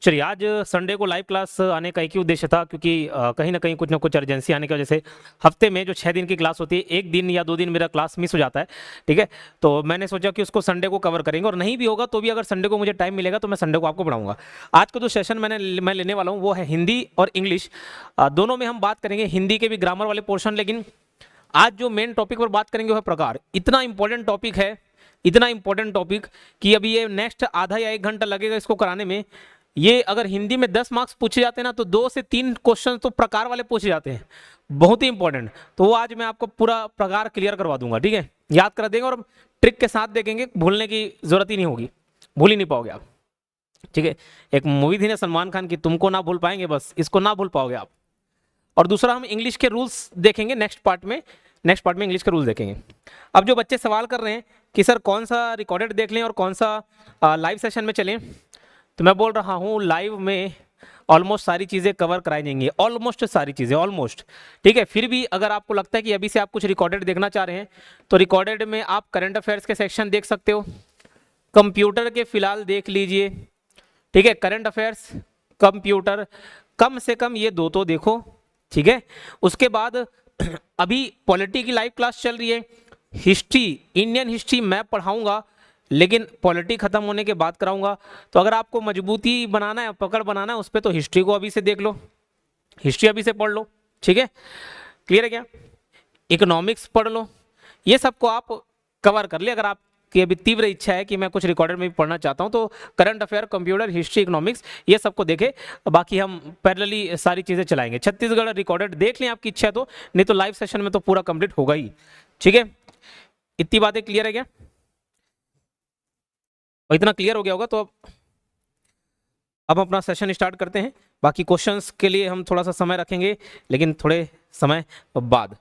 चलिए, आज संडे को लाइव क्लास आने का एक ही उद्देश्य था, क्योंकि कहीं ना कहीं कुछ ना कुछ अर्जेंसी आने की वजह से हफ्ते में जो 6 दिन की क्लास होती है, एक दिन या 2 दिन मेरा क्लास मिस हो जाता है। ठीक है, तो मैंने सोचा कि उसको संडे को कवर करेंगे, और नहीं भी होगा तो भी अगर संडे को मुझे टाइम मिलेगा तो मैं संडे को आपको पढ़ाऊंगा। आज का जो सेशन मैं लेने वाला हूँ वो है हिंदी और इंग्लिश, दोनों में हम बात करेंगे। हिंदी के भी ग्रामर वाले पोर्शन, लेकिन आज जो मेन टॉपिक पर बात करेंगे वो है प्रकार। इतना इंपॉर्टेंट टॉपिक है, इतना इंपॉर्टेंट टॉपिक कि अभी ये नेक्स्ट आधा या 1 घंटा लगेगा इसको कराने में। ये अगर हिंदी में 10 मार्क्स पूछे जाते हैं ना, तो 2 से 3 क्वेश्चन तो प्रकार वाले पूछे जाते हैं, बहुत ही इंपॉर्टेंट। तो वो आज मैं आपको पूरा प्रकार क्लियर करवा दूंगा, ठीक है, याद कर देंगे और ट्रिक के साथ देखेंगे, भूलने की जरूरत ही नहीं होगी, भूल ही नहीं पाओगे आप। ठीक है, एक मूवी थी ना सलमान खान की, तुमको ना भूल पाएंगे, बस इसको ना भूल पाओगे आप। और दूसरा, हम इंग्लिश के रूल्स देखेंगे नेक्स्ट पार्ट में, इंग्लिश के रूल्स देखेंगे। अब जो बच्चे सवाल कर रहे हैं कि सर कौन सा रिकॉर्डेड देख लें और कौन सा लाइव सेशन में चलें, तो मैं बोल रहा हूँ लाइव में ऑलमोस्ट सारी चीज़ें कवर कराई जाएंगी, ऑलमोस्ट सारी चीज़ें, ऑलमोस्ट। ठीक है, फिर भी अगर आपको लगता है कि अभी से आप कुछ रिकॉर्डेड देखना चाह रहे हैं, तो रिकॉर्डेड में आप करंट अफेयर्स के सेक्शन देख सकते हो, कंप्यूटर के फिलहाल देख लीजिए। ठीक है, करंट अफेयर्स, कंप्यूटर, कम से कम ये 2 तो देखो। ठीक है, उसके बाद अभी पॉलिटी की लाइव क्लास चल रही है, हिस्ट्री, इंडियन हिस्ट्री मैं पढ़ाऊंगा, लेकिन पॉलिटी खत्म होने के बाद कराऊंगा। तो अगर आपको मजबूती बनाना है, पकड़ बनाना है उस पर, तो हिस्ट्री को अभी से देख लो, हिस्ट्री अभी से पढ़ लो। ठीक है, क्लियर है क्या? इकोनॉमिक्स पढ़ लो, ये सबको आप कवर कर ले। अगर आपकी अभी तीव्र इच्छा है कि मैं कुछ रिकॉर्डेड में भी पढ़ना चाहता हूं, तो current affair, computer, history, economics, ये सबको देखे। बाकी हम पैरेलली सारी चीजें चलाएंगे। छत्तीसगढ़ रिकॉर्डेड देख लें आपकी इच्छा है तो, नहीं तो लाइव सेशन में तो पूरा कंप्लीट होगा ही। ठीक है, इतनी बातें क्लियर है क्या? और इतना क्लियर हो गया होगा तो अब अपना सेशन स्टार्ट करते हैं। बाकी क्वेश्चंस के लिए हम थोड़ा सा समय रखेंगे, लेकिन थोड़े समय बाद।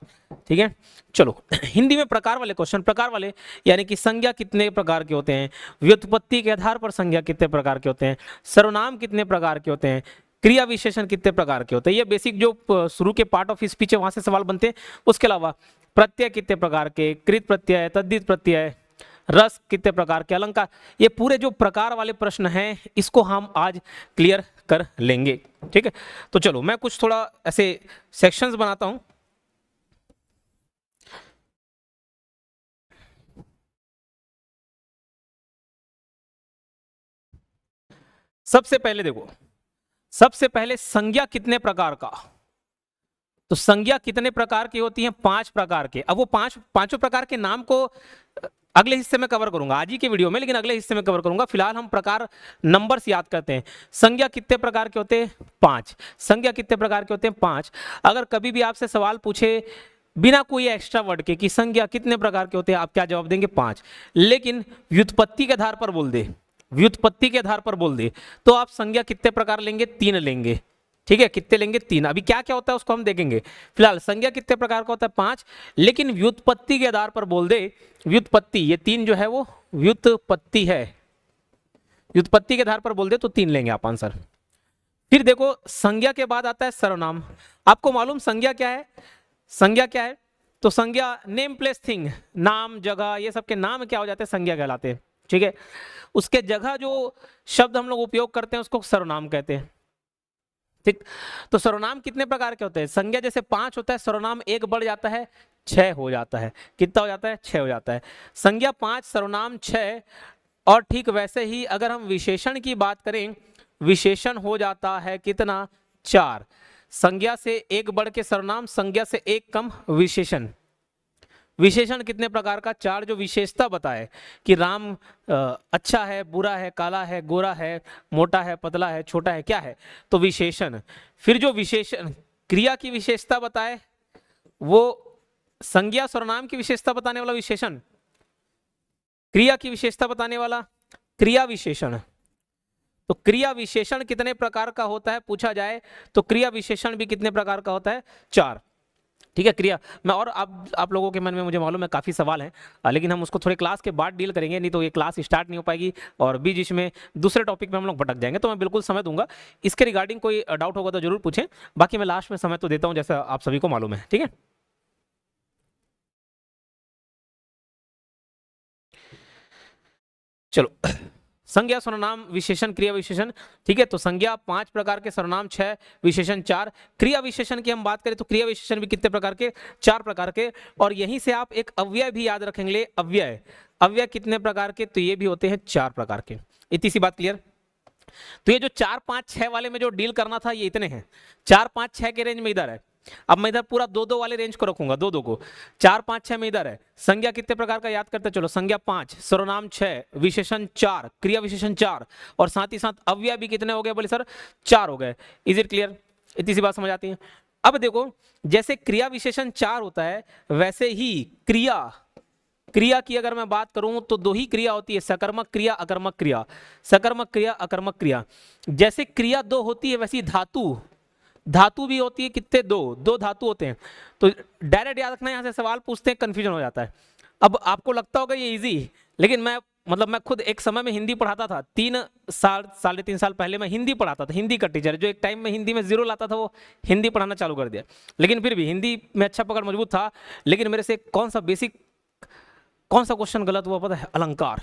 ठीक है, चलो हिंदी में प्रकार वाले क्वेश्चन, प्रकार वाले यानी कि संज्ञा कितने प्रकार के होते हैं, व्युत्पत्ति के आधार पर संज्ञा कितने प्रकार के होते हैं, सर्वनाम कितने प्रकार के होते हैं, क्रिया विशेषण कितने प्रकार के होते हैं। ये बेसिक जो शुरू के पार्ट ऑफ स्पीच है वहां से सवाल बनते हैं। उसके अलावा प्रत्यय कितने प्रकार के, कृत प्रत्यय, तद्धित प्रत्यय, रस कितने प्रकार के, अलंकार, ये पूरे जो प्रकार वाले प्रश्न हैं इसको हम आज क्लियर कर लेंगे। ठीक है, तो चलो मैं कुछ थोड़ा ऐसे सेक्शंस बनाता हूं। सबसे पहले देखो, सबसे पहले संज्ञा कितने प्रकार का, तो संज्ञा कितने प्रकार की होती हैं? 5 प्रकार के। अब वो पांचों प्रकार के नाम को अगले हिस्से में कवर करूंगा, आज ही के वीडियो में, लेकिन अगले हिस्से में कवर करूंगा। फिलहाल हम प्रकार नंबर्स याद करते हैं। संज्ञा कितने प्रकार के होते हैं? 5। संज्ञा कितने प्रकार के होते हैं? 5। अगर कभी भी आपसे सवाल पूछे बिना कोई एक्स्ट्रा वर्ड के कि संज्ञा कितने प्रकार के होते हैं, आप क्या जवाब देंगे? 5। लेकिन व्युत्पत्ति के आधार पर बोल दे, व्युत्पत्ति के आधार पर बोल दे, तो आप संज्ञा कितने प्रकार लेंगे? 3 लेंगे। ठीक है, कितने लेंगे? 3। अभी क्या क्या होता है उसको हम देखेंगे। फिलहाल संज्ञा कितने प्रकार का होता है? 5। लेकिन व्युत्पत्ति के आधार पर बोल दे, व्युत्पत्ति, ये 3 जो है वो व्युत्पत्ति है, व्युत्पत्ति के आधार पर बोल दे तो 3 लेंगे आप आंसर। फिर देखो, संज्ञा के बाद आता है सर्वनाम। आपको मालूम संज्ञा क्या है? संज्ञा क्या है? तो संज्ञा नेम प्लेस थिंग, नाम, जगह, ये सबके नाम क्या हो जाते हैं? संज्ञा कहलाते हैं। ठीक है, उसके जगह जो शब्द हम लोग उपयोग करते हैं उसको सर्वनाम कहते हैं। ठीक, तो सर्वनाम कितने प्रकार के होते हैं? संज्ञा जैसे 5 होता है, सर्वनाम 1 बढ़ जाता है, 6 हो जाता है। कितना हो जाता है? 6 हो जाता है। संज्ञा 5, सर्वनाम 6। और ठीक वैसे ही अगर हम विशेषण की बात करें, विशेषण हो जाता है कितना? 4। संज्ञा से 1 बढ़ के सर्वनाम, संज्ञा से 1 कम विशेषण। विशेषण कितने प्रकार का? 4। जो विशेषता बताए कि राम अच्छा है, बुरा है, काला है, गोरा है, मोटा है, पतला है, छोटा है, क्या है, तो विशेषण। फिर जो विशेषण क्रिया की विशेषता बताए, वो संज्ञा सर्वनाम की विशेषता बताने वाला विशेषण, क्रिया की विशेषता बताने वाला क्रिया विशेषण। तो क्रिया विशेषण कितने प्रकार का होता है पूछा जाए, तो क्रिया विशेषण भी कितने प्रकार का होता है? 4। ठीक है, क्रिया मैं, और आप लोगों के मन में मुझे मालूम है काफ़ी सवाल हैं, लेकिन हम उसको थोड़े क्लास के बाद डील करेंगे, नहीं तो ये क्लास स्टार्ट नहीं हो पाएगी और बीच इसमें दूसरे टॉपिक में हम लोग भटक जाएंगे। तो मैं बिल्कुल समय दूंगा, इसके रिगार्डिंग कोई डाउट होगा तो जरूर पूछें। बाकी मैं लास्ट में समय तो देता हूं, जैसा आप सभी को मालूम है। ठीक है, चलो संज्ञा, सर्वनाम, विशेषण, क्रिया विशेषण। ठीक है, तो संज्ञा 5 प्रकार के, सर्वनाम 6, विशेषण 4। क्रिया विशेषण की हम बात करें तो क्रिया विशेषण भी कितने प्रकार के, 4 प्रकार के। और यहीं से आप एक अव्यय भी याद रखेंगे, अव्यय, अव्यय कितने प्रकार के, तो ये भी होते हैं 4 प्रकार के। इतनी सी बात क्लियर। तो ये जो 4 5 6 वाले में जो डील करना था ये इतने हैं, 4 5 6 के रेंज में इधर है। अब मैं इधर पूरा 2 2 वाले रेंज को रखूंगा, 2 2 को, 4 5 6 में इधर है। संज्ञा कितने प्रकार का याद करते चलो, संज्ञा 5, सर्वनाम 6, विशेषण 4, क्रिया विशेषण 4, और साथ ही साथ अव्यय भी कितने हो गए बोले सर, 4 हो गए। Is it clear? इतनी सी बात समझ आती है। अब देखो, जैसे क्रिया विशेषण 4 होता है वैसे ही क्रिया, क्रिया की अगर मैं बात करूं तो 2 ही क्रिया होती है, सकर्मक क्रिया, अकर्मक क्रिया। सकर्मक क्रिया, अकर्मक क्रिया। जैसे क्रिया 2 होती है वैसी धातु, धातु भी होती है कितने, 2 धातु होते हैं। तो डायरेक्ट याद रखना, यहां से सवाल पूछते हैं कंफ्यूजन हो जाता है। अब आपको लगता होगा ये इजी, लेकिन मैं खुद एक समय में हिंदी पढ़ाता था, 3 साल 3.5 साल पहले मैं हिंदी पढ़ाता था। हिंदी का टीचर जो एक टाइम में हिंदी में 0 लाता था वो हिंदी पढ़ाना चालू कर दिया। लेकिन फिर भी हिंदी में अच्छा पकड़ मजबूत था। लेकिन मेरे से कौन सा क्वेश्चन गलत हुआ पता है, अलंकार।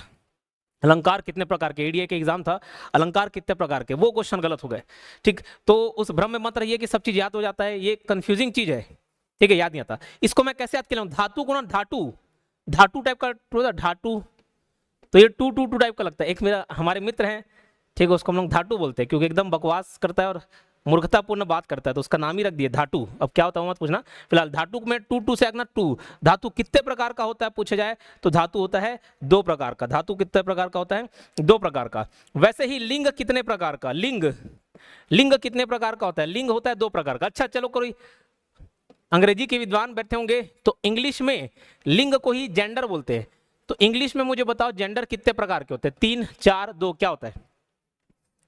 अलंकार कितने प्रकार के, एडीए के एग्जाम था, अलंकार कितने प्रकार के, वो क्वेश्चन गलत हो गए। ठीक, तो उस भ्रम में मत रहिए कि सब चीज याद हो जाता है, ये कंफ्यूजिंग चीज है। ठीक है, याद नहीं आता। इसको मैं कैसे याद कर लूं, धातु को ना, धातु, धातु टाइप का, धातु, तो ये टू टू टू टाइप का लगता है। एक मेरा हमारे मित्र हैं, ठीक है, उसको हम लोग धातु बोलते हैं क्योंकि एकदम बकवास करता है और मूर्खतापूर्ण बात करता है, तो उसका नाम ही रख दिया धातु। अब क्या होता है मत पूछना, फिलहाल धातु में टू टू से आगना टू। धातु कितने प्रकार का होता है पूछा जाए तो धातु होता है 2 प्रकार का। धातु कितने प्रकार का होता है, 2 प्रकार का। वैसे ही लिंग कितने प्रकार का, लिंग, लिंग कितने प्रकार का होता है, लिंग होता है 2 प्रकार का। अच्छा चलो, कोई अंग्रेजी के विद्वान बैठे होंगे तो इंग्लिश में लिंग को ही जेंडर बोलते हैं। तो इंग्लिश में मुझे बताओ जेंडर कितने प्रकार के होते हैं, 3 4 2, क्या होता है?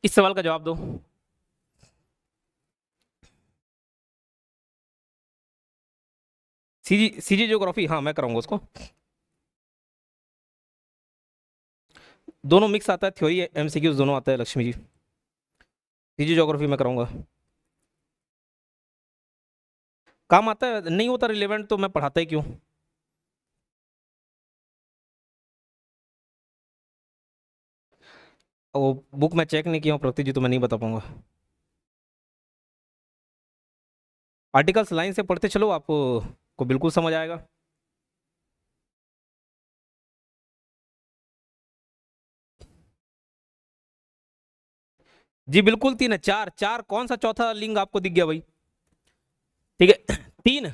इस सवाल का जवाब दो। सीजी ज्योग्राफी, हाँ मैं कराऊंगा उसको, दोनों मिक्स आता है, थ्योरी एमसीक्यूज दोनों आता है लक्ष्मी जी। सीजी ज्योग्राफी में कराऊंगा, काम आता है, नहीं होता रिलेवेंट तो मैं पढ़ाता ही क्यों। वो बुक मैं चेक नहीं किया हूँ प्रगति जी, तो मैं नहीं बता पाऊंगा। आर्टिकल्स लाइन से पढ़ते चलो, आपको को बिल्कुल समझ आएगा। जी बिल्कुल 3 है, 4 4 कौन सा चौथा लिंग आपको दिख गया भाई? ठीक है, 3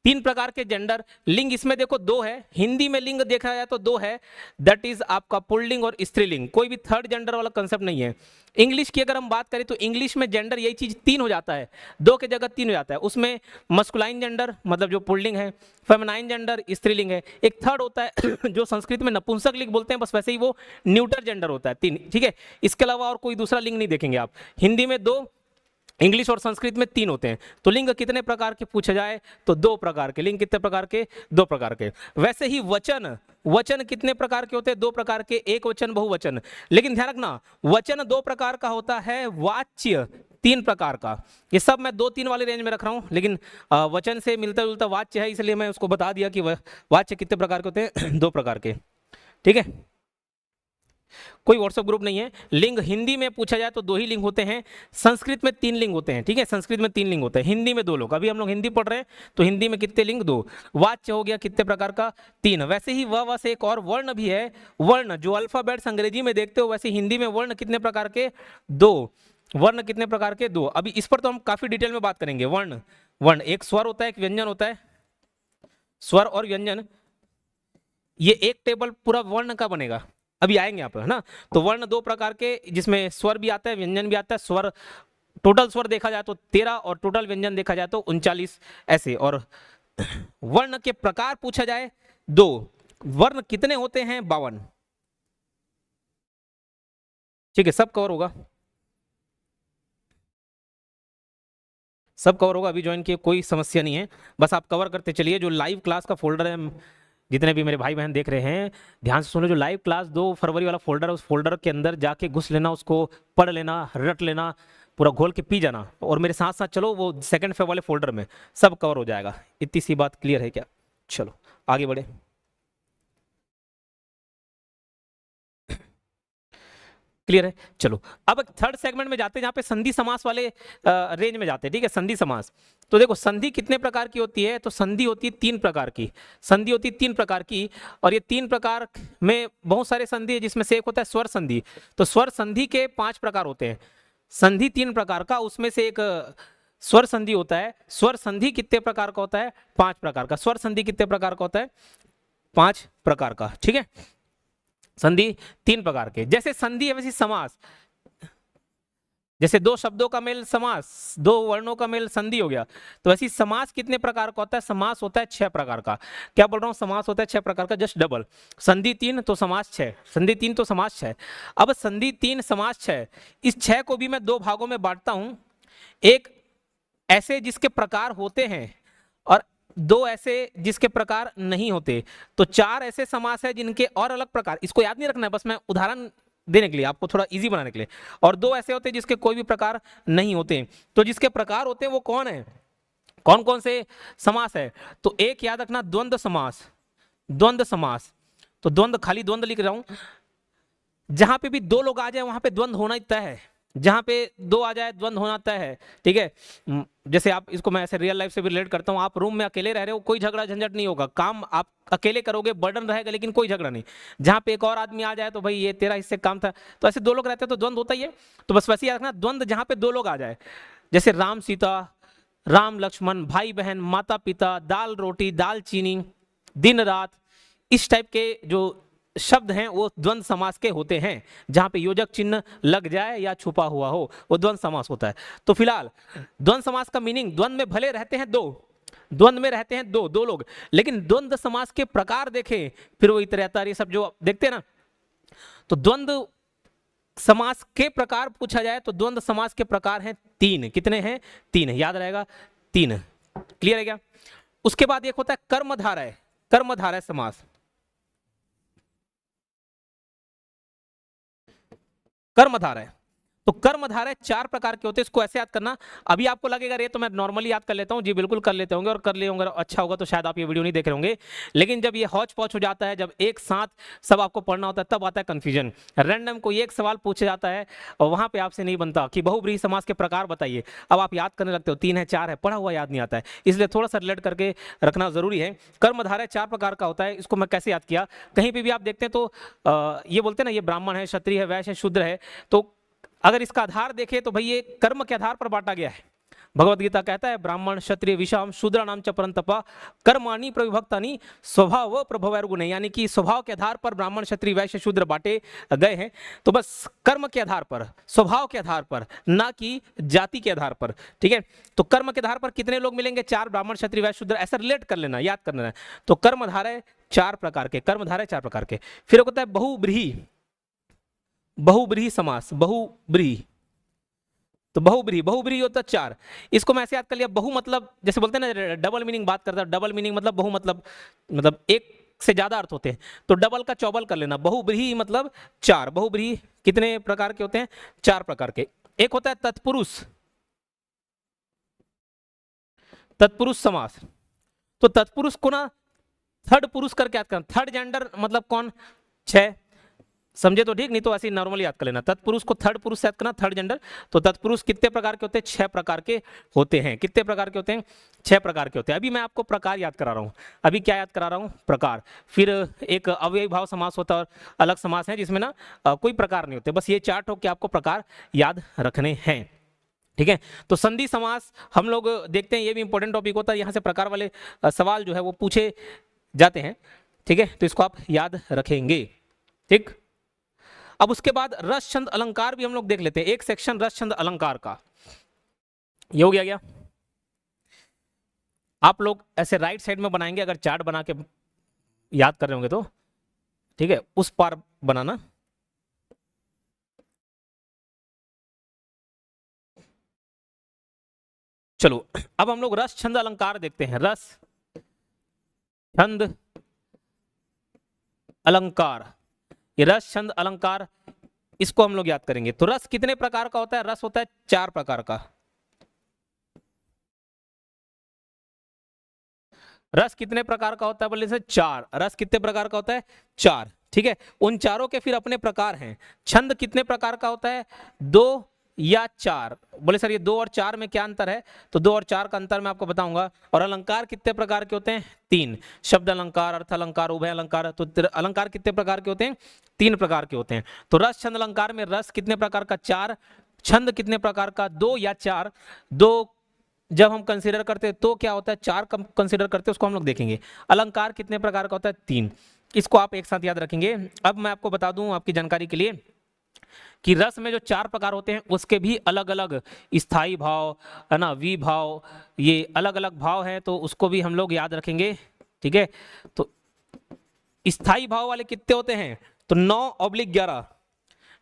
3 प्रकार के जेंडर, लिंग इसमें देखो 2 है, हिंदी में लिंग देखा जाए तो 2 है, दैट इज आपका पुल्लिंग और स्त्रीलिंग, कोई भी थर्ड जेंडर वाला कंसेप्ट नहीं है। इंग्लिश की अगर हम बात करें तो इंग्लिश में जेंडर यही चीज 3 हो जाता है, 2 के जगह 3 हो जाता है। उसमें मस्कुलाइन जेंडर मतलब जो पुल्लिंग है, फेमिनाइन जेंडर स्त्रीलिंग है, एक थर्ड होता है जो संस्कृत में नपुंसक लिंग बोलते हैं, बस वैसे ही वो न्यूटर जेंडर होता है, 3। ठीक है, इसके अलावा और कोई दूसरा लिंग नहीं देखेंगे आप। हिंदी में 2, इंग्लिश और संस्कृत में 3 होते हैं। तो लिंग कितने प्रकार के पूछा जाए तो 2 प्रकार के। लिंग कितने प्रकार के, 2 प्रकार के। वैसे ही वचन, वचन कितने प्रकार के होते हैं, 2 प्रकार के, एक वचन बहुवचन। लेकिन ध्यान रखना, वचन 2 प्रकार का होता है, वाच्य 3 प्रकार का। ये सब मैं 2 3 वाले रेंज में रख रहा हूं, लेकिन वचन से मिलता जुलता वाच्य है, इसलिए मैं उसको बता दिया कि वाच्य कितने प्रकार के होते हैं 2 प्रकार के। ठीक है, कोई व्हाट्सएप ग्रुप नहीं है। लिंग हिंदी में पूछा जाए तो 2 ही लिंग होते हैं, संस्कृत में 3 लिंग होते हैं। ठीक है, संस्कृत में 3 लिंग होते हैं, हिंदी में 2 लोग। अभी हम लोग हिंदी पढ़ रहे हैं तो हिंदी में कितने लिंग, 2। वाच्य हो गया कितने प्रकार का, 3। वैसे ही व से एक और वर्ण भी है, वर्ण जो अल्फाबेट्स अंग्रेजी में देखते हो वैसे हिंदी में वर्ण कितने प्रकार के, 2। वर्ण कितने प्रकार के, 2। अभी इस पर तो हम काफी डिटेल में बात करेंगे। वर्ण, वर्ण एक स्वर होता है, एक व्यंजन होता है, स्वर और व्यंजन, ये एक टेबल पूरा वर्ण का बनेगा, अभी आएंगे यहाँ पर, है ना। तो वर्ण 2 प्रकार के, जिसमें स्वर भी आता है व्यंजन भी आता है। स्वर, टोटल स्वर देखा जाए तो 13 और टोटल व्यंजन देखा जाए तो 39 ऐसे। और वर्ण के प्रकार पूछा जाए 2, वर्ण कितने होते हैं, 52। ठीक है, सब कवर होगा, सब कवर होगा। अभी ज्वाइन किए कोई समस्या नहीं है, बस आप कवर करते चलिए। जो लाइव क्लास का फोल्डर है, जितने भी मेरे भाई बहन देख रहे हैं ध्यान से सुनो, जो लाइव क्लास 2 फरवरी वाला फोल्डर है, उस फोल्डर के अंदर जाके घुस लेना, उसको पढ़ लेना, रट लेना, पूरा घोल के पी जाना, और मेरे साथ साथ चलो वो 2 फेब वाले फोल्डर में सब कवर हो जाएगा। इतनी सी बात क्लियर है क्या? चलो आगे बढ़े। क्लियर है? चलो अब थर्ड सेगमेंट में जाते हैं जहां पे संधि समास वाले रेंज में जाते हैं। ठीक है, संधि समास। तो देखो संधि कितने प्रकार की होती है? तो संधि होती है 3 प्रकार की। संधि होती है 3 प्रकार की, और ये 3 प्रकार में बहुत सारे संधि है, जिसमें से एक होता है स्वर संधि। तो स्वर संधि के 5 प्रकार होते हैं। संधि 3 प्रकार का, उसमें से एक स्वर संधि होता है। स्वर संधि कितने प्रकार का होता है? 5 प्रकार का। स्वर संधि कितने प्रकार का होता है? 5 प्रकार का। ठीक है, संधि 3 प्रकार के। जैसे संधि है वैसे समास, जैसे 2 शब्दों का मेल समास, 2 वर्णों का मेल संधि हो गया। तो ऐसी समास कितने प्रकार का होता है? समास होता है 6 प्रकार का। क्या बोल रहा हूं? समास होता है 6 प्रकार का, जस्ट डबल। संधि 3 तो समास 6, संधि 3 तो समास 6। अब संधि 3 समास 6, इस 6 को भी मैं 2 भागों में बांटता हूं। एक ऐसे जिसके प्रकार होते हैं, और 2 ऐसे जिसके प्रकार नहीं होते। तो 4 ऐसे समास है जिनके और अलग प्रकार, इसको याद नहीं रखना है, बस मैं उदाहरण देने के लिए, आपको थोड़ा इजी बनाने के लिए। और 2 ऐसे होते हैं जिसके कोई भी प्रकार नहीं होते। तो जिसके प्रकार होते हैं वो कौन है? कौन कौन से समास है? तो एक याद रखना, द्वंद्व समास। द्वंद्व समास, तो द्वंद्व, खाली द्वंद्व लिख रहा हूं। जहां पे भी 2 लोग आ जाए वहां पे द्वंद्व होना ही तय है। जहां पे 2 आ जाए द्वंद्व होना तय है। ठीक है, जैसे आप इसको, मैं ऐसे रियल लाइफ से भी रिलेट करता हूं। आप रूम में अकेले रह रहे हो, कोई झगड़ा झंझट नहीं होगा, काम आप अकेले करोगे, बर्डन रहेगा, लेकिन कोई झगड़ा नहीं। जहां पे एक और आदमी आ जाए तो भाई ये तेरा इससे काम था, तो ऐसे 2 लोग रहते हैं तो द्वंद्व होता ही है। तो बस वैसे याद रखना, द्वंद्व जहां पे 2 लोग आ जाए, जैसे राम सीता, राम लक्ष्मण, भाई बहन, माता पिता, दाल रोटी, दाल चीनी, दिन रात, इस टाइप के जो शब्द हैं वो द्वंद्व समास के होते हैं। जहां पे योजक चिन्ह लग जाए या छुपा हुआ हो, वो द्वंद्व समास होता है। तो फिलहाल द्वंद्व समास का मीनिंग, द्वंद्व में भले रहते हैं 2, द्वंद्व में रहते हैं 2 लोग, लेकिन द्वंद्व समास के प्रकार देखें, फिर वो इतरेतर ये सब जो देखते हैं ना, तो द्वंद्व समास के प्रकार पूछा जाए तो द्वंद्व समास के प्रकार हैं 3। कितने हैं? 3, याद रहेगा 3। क्लियर है क्या? उसके बाद एक होता है कर्मधारय। कर्मधारय समास। कर्मधारय, तो कर्मधारय 4 प्रकार के होते हैं। इसको ऐसे याद करना। अभी आपको लगेगा रे तो मैं नॉर्मली याद कर लेता हूं जी, बिल्कुल कर लेते होंगे, और कर लिए होंगे, अच्छा होगा तो शायद आप ये वीडियो नहीं देख रहे होंगे। लेकिन जब ये हौच पौच हो जाता है, जब एक साथ सब आपको पढ़ना होता है, तब आता है कंफ्यूजन। रैंडम कोई एक सवाल पूछा जाता है और वहां पे आपसे नहीं बनता कि बहुब्रीहि समास के प्रकार बताइए। अब आप याद करने लगते हो, 3 है 4 है, पढ़ा हुआ याद नहीं आता है, इसलिए थोड़ा सा रिलेट करके रखना जरूरी है। कर्मधारय 4 प्रकार का होता है। इसको मैं कैसे याद किया, कहीं पर भी आप देखते हैं तो ये बोलते हैं ना, ये ब्राह्मण है, क्षत्रिय है, वैश्य है, शूद्र है। तो अगर इसका आधार देखें तो भाई ये कर्म के आधार पर बांटा गया है। भगवत गीता कहता है ब्राह्मण क्षत्रिय विषाम शूद्र नाम च परंतपा कर्माणि प्रविभक्तानि स्वभाव प्रभवैर गुणे, यानी कि स्वभाव के आधार पर ब्राह्मण क्षत्रिय वैश्य शूद्र बांटे गए हैं। तो बस कर्म के आधार पर, स्वभाव के आधार पर, ना कि जाति के आधार पर। ठीक है, तो कर्म के आधार पर कितने लोग मिलेंगे? 4, ब्राह्मण क्षत्रिय वैश्य शूद्र, ऐसा रिलेट कर लेना, याद कर लेना। तो कर्मधारय 4 प्रकार के, कर्मधारय 4 प्रकार के। फिर होता है बहुब्रीहि। बहुब्रीहि समास, बहुब्रीहि, तो बहुब्रीहि, बहुब्रीहि होता है 4। इसको मैं ऐसे याद कर लिया, बहु मतलब जैसे बोलते हैं ना, डबल मीनिंग बात करता है, डबल मीनिंग मतलब बहु मतलब एक से ज्यादा अर्थ होते हैं, तो डबल का चौबल कर लेना। बहुब्रीहि मतलब 4। बहुब्रीहि कितने प्रकार के होते हैं? 4 प्रकार के। एक होता है तत्पुरुष, तत्पुरुष समास। तो तत्पुरुष को ना थर्ड पुरुष करके याद करना। थर्ड जेंडर मतलब कौन? 6, समझे तो ठीक, नहीं तो ऐसे ही नॉर्मली याद कर लेना। तत्पुरुष को थर्ड पुरुष याद करना, थर्ड जेंडर। तो तत्पुरुष कितने प्रकार के होते हैं? 6 प्रकार के होते हैं। कितने प्रकार के होते हैं? 6 प्रकार के होते हैं। अभी मैं आपको प्रकार याद करा रहा हूं। अभी क्या याद करा रहा हूं? प्रकार। फिर एक अव्ययी भाव समास होता है, और अलग समास है जिसमें ना कोई प्रकार नहीं होते। बस ये 4 ठोक के आपको प्रकार याद रखने हैं। ठीक है, तो संधि समास हम लोग देखते हैं, ये भी इंपॉर्टेंट टॉपिक होता है। यहाँ से प्रकार वाले सवाल जो है वो पूछे जाते हैं। ठीक है, तो इसको आप याद रखेंगे। ठीक, अब उसके बाद रस छंद अलंकार भी हम लोग देख लेते हैं। एक सेक्शन रस छंद अलंकार का, ये हो गया। आप लोग ऐसे राइट साइड में बनाएंगे, अगर चार्ट बना के याद कर रहे होंगे तो। ठीक है, उस पार बनाना। चलो अब हम लोग रस छंद अलंकार देखते हैं। रस छंद अलंकार, ये रस छंद अलंकार, इसको हम लोग याद करेंगे। तो रस कितने प्रकार का होता है? रस होता है 4 प्रकार का। रस कितने प्रकार का होता है? बोले से 4। रस कितने प्रकार का होता है? 4। ठीक है, उन चारों के फिर अपने प्रकार हैं। छंद कितने प्रकार का होता है? 2 या 4। बोले सर ये 2 और 4 में क्या अंतर है? तो 2 और 4 का अंतर मैं आपको बताऊंगा। और अलंकार कितने प्रकार के होते हैं? 3। शब्द अलंकार, अर्थ अलंकार, उभय अलंकार। तो अलंकार कितने प्रकार के होते हैं? 3 प्रकार के होते हैं। तो रस छंद अलंकार में रस कितने प्रकार का? 4। छंद कितने प्रकार का? 2 या 4। 2 जब हम कंसीडर करते हैं तो क्या होता है, 4 कंसीडर करते हैं उसको हम लोग देखेंगे। अलंकार कितने प्रकार का होता है? 3। इसको आप एक साथ याद रखेंगे। अब मैं आपको बता दूं आपकी जानकारी के लिए कि रस में जो 4 प्रकार होते हैं उसके भी अलग अलग स्थाई भाव है ना, वी भाव, ये अलग अलग भाव है, तो उसको भी हम लोग याद रखेंगे। ठीक है, तो स्थाई भाव वाले कितने होते हैं? तो 9/11।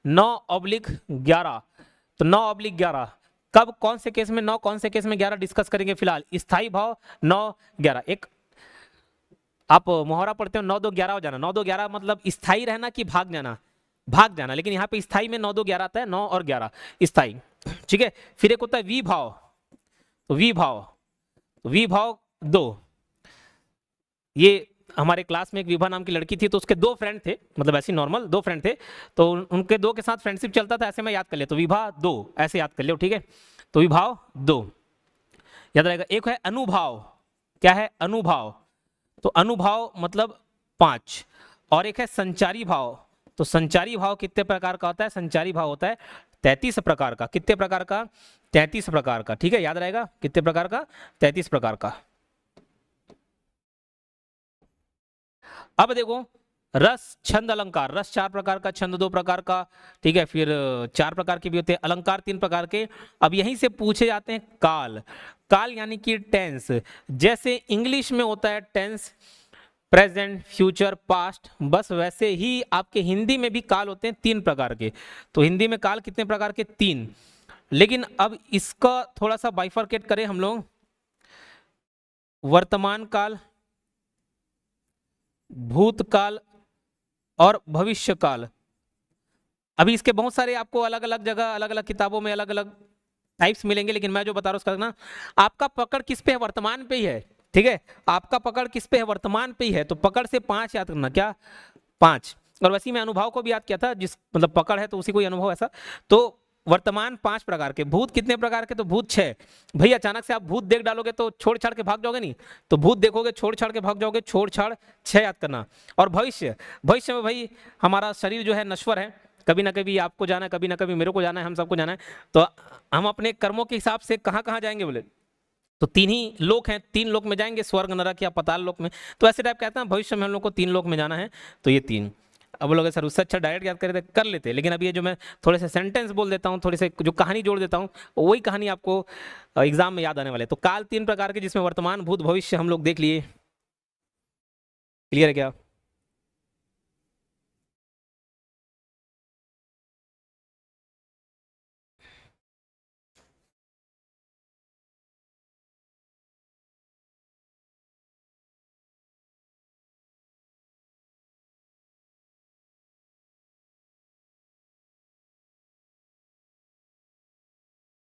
9/11। तो 9/11 कब, कौन से केस में 9, कौन से केस में 11 डिस्कस करेंगे फिलहाल। स्थाई भाव 9/11। एक आप मोहरा पढ़ते हो 9-2-11 हो जाना। 9-2-11 मतलब स्थाई रहना कि भाग जाना? भाग जाना। लेकिन यहाँ पे स्थाई में 9-2-11 आता है, 9 और 11 स्थाई। ठीक है, फिर एक होता है वी भाव। तो वी भाव, वी भाव 2। ये हमारे क्लास में एक विभा नाम की लड़की थी, तो उसके 2 फ्रेंड थे, मतलब ऐसे नॉर्मल 2 फ्रेंड थे, तो उनके 2 के साथ फ्रेंडशिप चलता था, ऐसे में याद कर ले। तो विभा 2 ऐसे याद कर लो। ठीक है, तो विभाव 2 याद रहेगा। एक है अनुभाव। क्या है? अनुभाव। तो अनुभाव मतलब 5। और एक है संचारी भाव। तो संचारी भाव कितने प्रकार का होता है? संचारी भाव होता है 33 प्रकार का। कितने प्रकार का? 33 प्रकार का। ठीक है, याद रहेगा कितने प्रकार का? 33 प्रकार का। अब देखो रस छंद अलंकार। रस 4 प्रकार का, छंद 2 प्रकार का। ठीक है, फिर 4 प्रकार के भी होते हैं, अलंकार 3 प्रकार के। अब यहीं से पूछे जाते हैं काल। काल यानी कि टेंस। जैसे इंग्लिश में होता है टेंस, प्रेजेंट, फ्यूचर, पास्ट, बस वैसे ही आपके हिंदी में भी काल होते हैं 3 प्रकार के। तो हिंदी में काल कितने प्रकार के? 3। लेकिन अब इसका थोड़ा सा बाइफरकेट करें हम लोग। वर्तमान काल, भूतकाल और भविष्य काल। अभी इसके बहुत सारे आपको अलग अलग जगह, अलग अलग किताबों में अलग अलग टाइप्स मिलेंगे, लेकिन मैं जो बता रहा हूं उसका ना, आपका पकड़ किस पे है? वर्तमान पे ही है। ठीक है, आपका पकड़ किस पे है? वर्तमान पे ही है। तो पकड़ से 5 याद करना। क्या? 5। और वैसे मैं अनुभव को भी याद किया था, जिस मतलब पकड़ है तो उसी को ही अनुभव ऐसा। तो वर्तमान 5 प्रकार के। भूत कितने प्रकार के? तो भूत 6। भाई अचानक से आप भूत देख डालोगे तो छोड़ छाड़ के भाग जाओगे नहीं, तो भूत देखोगे छोड़ छाड़ के भाग जाओगे, छोड़ छाड़ 6 याद करना। और भविष्य, भविष्य में भाई हमारा शरीर जो है नश्वर है, कभी ना कभी आपको जाना है, कभी ना कभी मेरे को जाना है, हम सबको जाना है। तो हम अपने कर्मों के हिसाब से कहाँ कहाँ जाएंगे बोले, तो 3 ही लोक हैं, 3 लोक में जाएंगे, स्वर्ग, नरक या पाताल लोक में। तो ऐसे टाइप कहते हैं भविष्य में हम लोग को 3 लोक में जाना है। तो ये 3। अब लोग सर उससे अच्छा डायरेक्ट याद कर लेते, लेकिन अब ये जो मैं थोड़े से सेंटेंस बोल देता हूँ, थोड़े से जो कहानी जोड़ देता हूँ, वही कहानी आपको एग्जाम में याद आने वाले। तो काल 3 प्रकार के, जिसमें वर्तमान, भूत, भविष्य हम लोग देख लिए। क्लियर है क्या?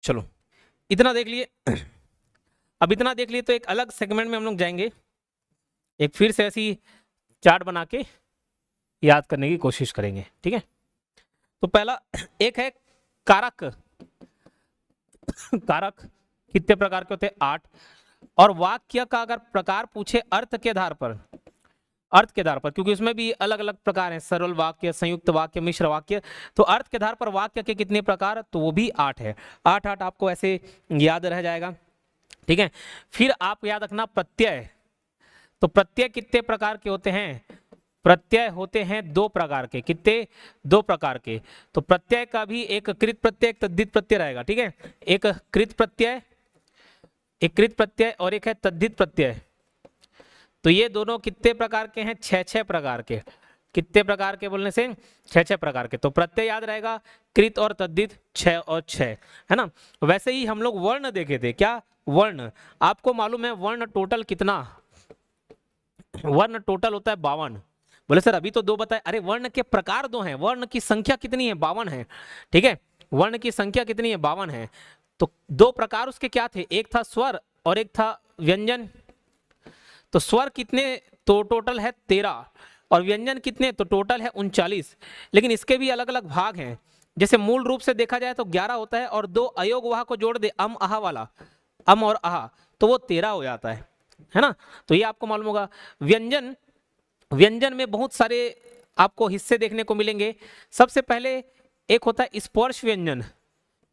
चलो इतना देख लिए। अब इतना देख लिए तो एक अलग सेगमेंट में हम लोग जाएंगे, एक फिर से ऐसी चार्ट बना के याद करने की कोशिश करेंगे। ठीक है, तो पहला एक है कारक। कारक कितने प्रकार के होते हैं? 8। और वाक्य का अगर प्रकार पूछे अर्थ के आधार पर, अर्थ के आधार पर, क्योंकि उसमें भी अलग अलग प्रकार हैं, सरल वाक्य, संयुक्त वाक्य, मिश्र वाक्य। तो अर्थ के आधार पर वाक्य के कितने प्रकार? तो वो भी 8 है। 8 आपको ऐसे याद रह जाएगा। ठीक है, फिर आप याद रखना प्रत्यय। तो प्रत्यय कितने प्रकार के होते हैं? प्रत्यय होते हैं 2 प्रकार के। कितने? 2 प्रकार के। तो प्रत्यय का भी एक कृत प्रत्यय, एक तद्धित प्रत्यय रहेगा। ठीक है, एक कृत प्रत्यय, एक कृत प्रत्यय और एक है तद्धित प्रत्यय। तो ये दोनों कितने प्रकार के हैं? 6 प्रकार के। कितने प्रकार के बोलने से? 6 प्रकार के। तो प्रत्यय याद रहेगा, कृत और तद्धित 6 और 6, है ना। वैसे ही हम लोग वर्ण देखे थे। क्या? वर्ण। आपको मालूम है वर्ण टोटल कितना? वर्ण टोटल होता है 52। बोले सर अभी तो 2 बताए। अरे वर्ण के प्रकार 2 हैं, वर्ण की संख्या कितनी है? 52 है। ठीक है, वर्ण की संख्या कितनी है? 52 है। तो 2 प्रकार उसके क्या थे? एक था स्वर और एक था व्यंजन। तो स्वर कितने? तो टोटल है 13, और व्यंजन कितने, तो टोटल है 39, लेकिन इसके भी अलग अलग भाग हैं। जैसे मूल रूप से देखा जाए तो 11 होता है, और 2 अयोग वाह को जोड़ दे अम आहा वाला, अम और आहा, तो वो 13 हो जाता है ना। तो ये आपको मालूम होगा। व्यंजन, व्यंजन में बहुत सारे आपको हिस्से देखने को मिलेंगे। सबसे पहले एक होता है स्पर्श व्यंजन।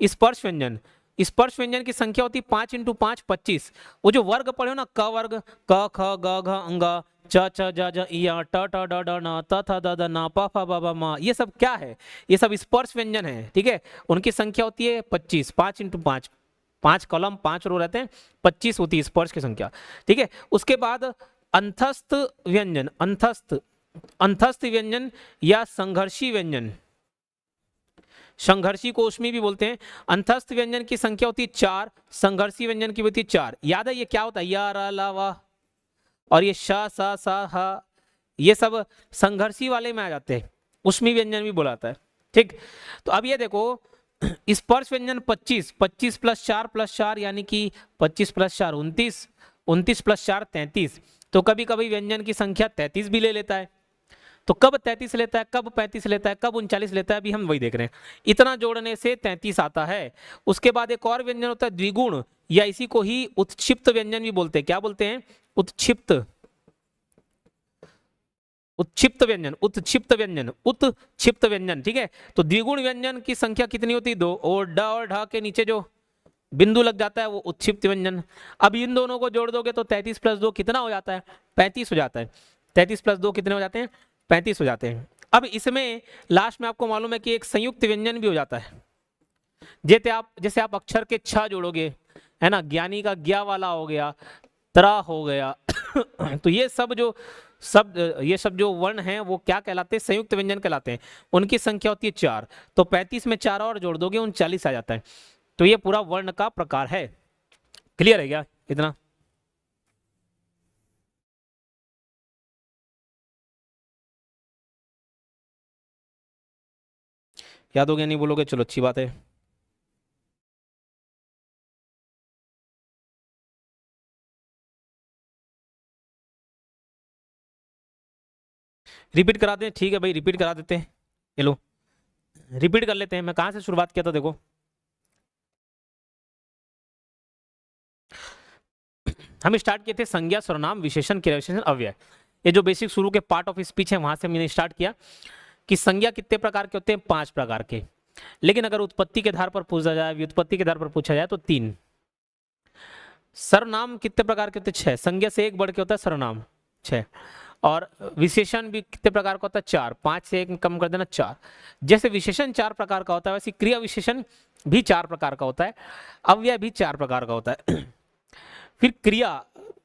स्पर्श व्यंजन, स्पर्श व्यंजन की संख्या होती है 5 × 5 25। वो जो वर्ग पढ़े हो ना, क वर्ग, क ख ग घ अंग, च छ ज ज इया, ट ट ड ड न, त थ द द न, प फ ब ब म, ये सब क्या है, ये सब स्पर्श व्यंजन है। ठीक है, उनकी संख्या होती है 25, 5 × 5, 5 कॉलम 5 रो रहते हैं, 25 होती है स्पर्श की संख्या। ठीक है, उसके बाद अंतस्थ व्यंजन, अंतस्थ, अंतस्थ व्यंजन या संघर्षी व्यंजन, संघर्षी को उसमें भी बोलते हैं। अंतस्थ व्यंजन की संख्या होती है 4, संघर्षी व्यंजन की होती है 4। याद है ये क्या होता है, या रा ला वा, और ये श सा सा हा, ये सब संघर्षी वाले में आ जाते हैं, उसमें व्यंजन भी बोलाता है। ठीक, तो अब ये देखो, स्पर्श व्यंजन 25, 25 + 4 + 4 यानी कि 25 + 4 29, 29 + 4 33। तो कभी कभी व्यंजन की संख्या 33 भी ले लेता है। तो कब 33 लेता है, कब 35 लेता है, कब 39 लेता है, अभी हम वही देख रहे हैं। इतना जोड़ने से 33 आता है। उसके बाद एक और व्यंजन होता है द्विगुण, या इसी को ही उत्क्षिप्त व्यंजन भी बोलते हैं। क्या बोलते हैं, उत्क्षिप्त, उत्क्षिप्त व्यंजन, उत्क्षिप्त व्यंजन, उत्क्षिप्त व्यंजन। ठीक है, तो द्विगुण व्यंजन की संख्या कितनी होती है, 2, और ड और ढ के नीचे जो बिंदु लग जाता है वो उत्क्षिप्त व्यंजन। अब इन दोनों को जोड़ दोगे तो 33 + 2 कितना हो जाता है, 35 हो जाता है। 33 + 2 कितने हो जाते हैं, 35 हो जाते हैं। अब इसमें लास्ट में आपको मालूम है कि एक संयुक्त व्यंजन भी हो जाता है। जैसे आप अक्षर के छ जोड़ोगे, है ना, ज्ञानी का ज्ञा वाला हो गया, तरा हो गया तो ये सब जो वर्ण हैं वो क्या कहलाते हैं, संयुक्त व्यंजन कहलाते हैं। उनकी संख्या होती है 4, तो 35 में 4 और जोड़ दोगे 39 आ जाता है। तो ये पूरा वर्ण का प्रकार है। क्लियर है क्या इतना? याद हो गया, नहीं बोलोगे चलो अच्छी बात है। रिपीट करा दें, ठीक है भाई, रिपीट करा देते हैं। चलो रिपीट कर लेते हैं। मैं कहां से शुरुआत किया था, देखो हम स्टार्ट किए थे संज्ञा, सर्वनाम, विशेषण, क्रिया विशेषण, अव्यय। ये जो बेसिक शुरू के पार्ट ऑफ स्पीच है वहां से हमने स्टार्ट किया कि संज्ञा कितने प्रकार के होते हैं, 5 प्रकार के। लेकिन अगर उत्पत्ति के आधार पर पूछा जाए, व्युत्पत्ति के आधार पर पूछा जाए तो 3। सर्वनाम कितने प्रकार के होते हैं, 6। संज्ञा से एक बढ़ के होता है सर्वनाम, 6। और विशेषण भी कितने प्रकार का होता है, 4। 5 से एक कम कर देना, 4। जैसे विशेषण 4 प्रकार का होता है, वैसे क्रिया विशेषण भी 4 प्रकार का होता है, अव्यय भी 4 प्रकार का होता है। फिर क्रिया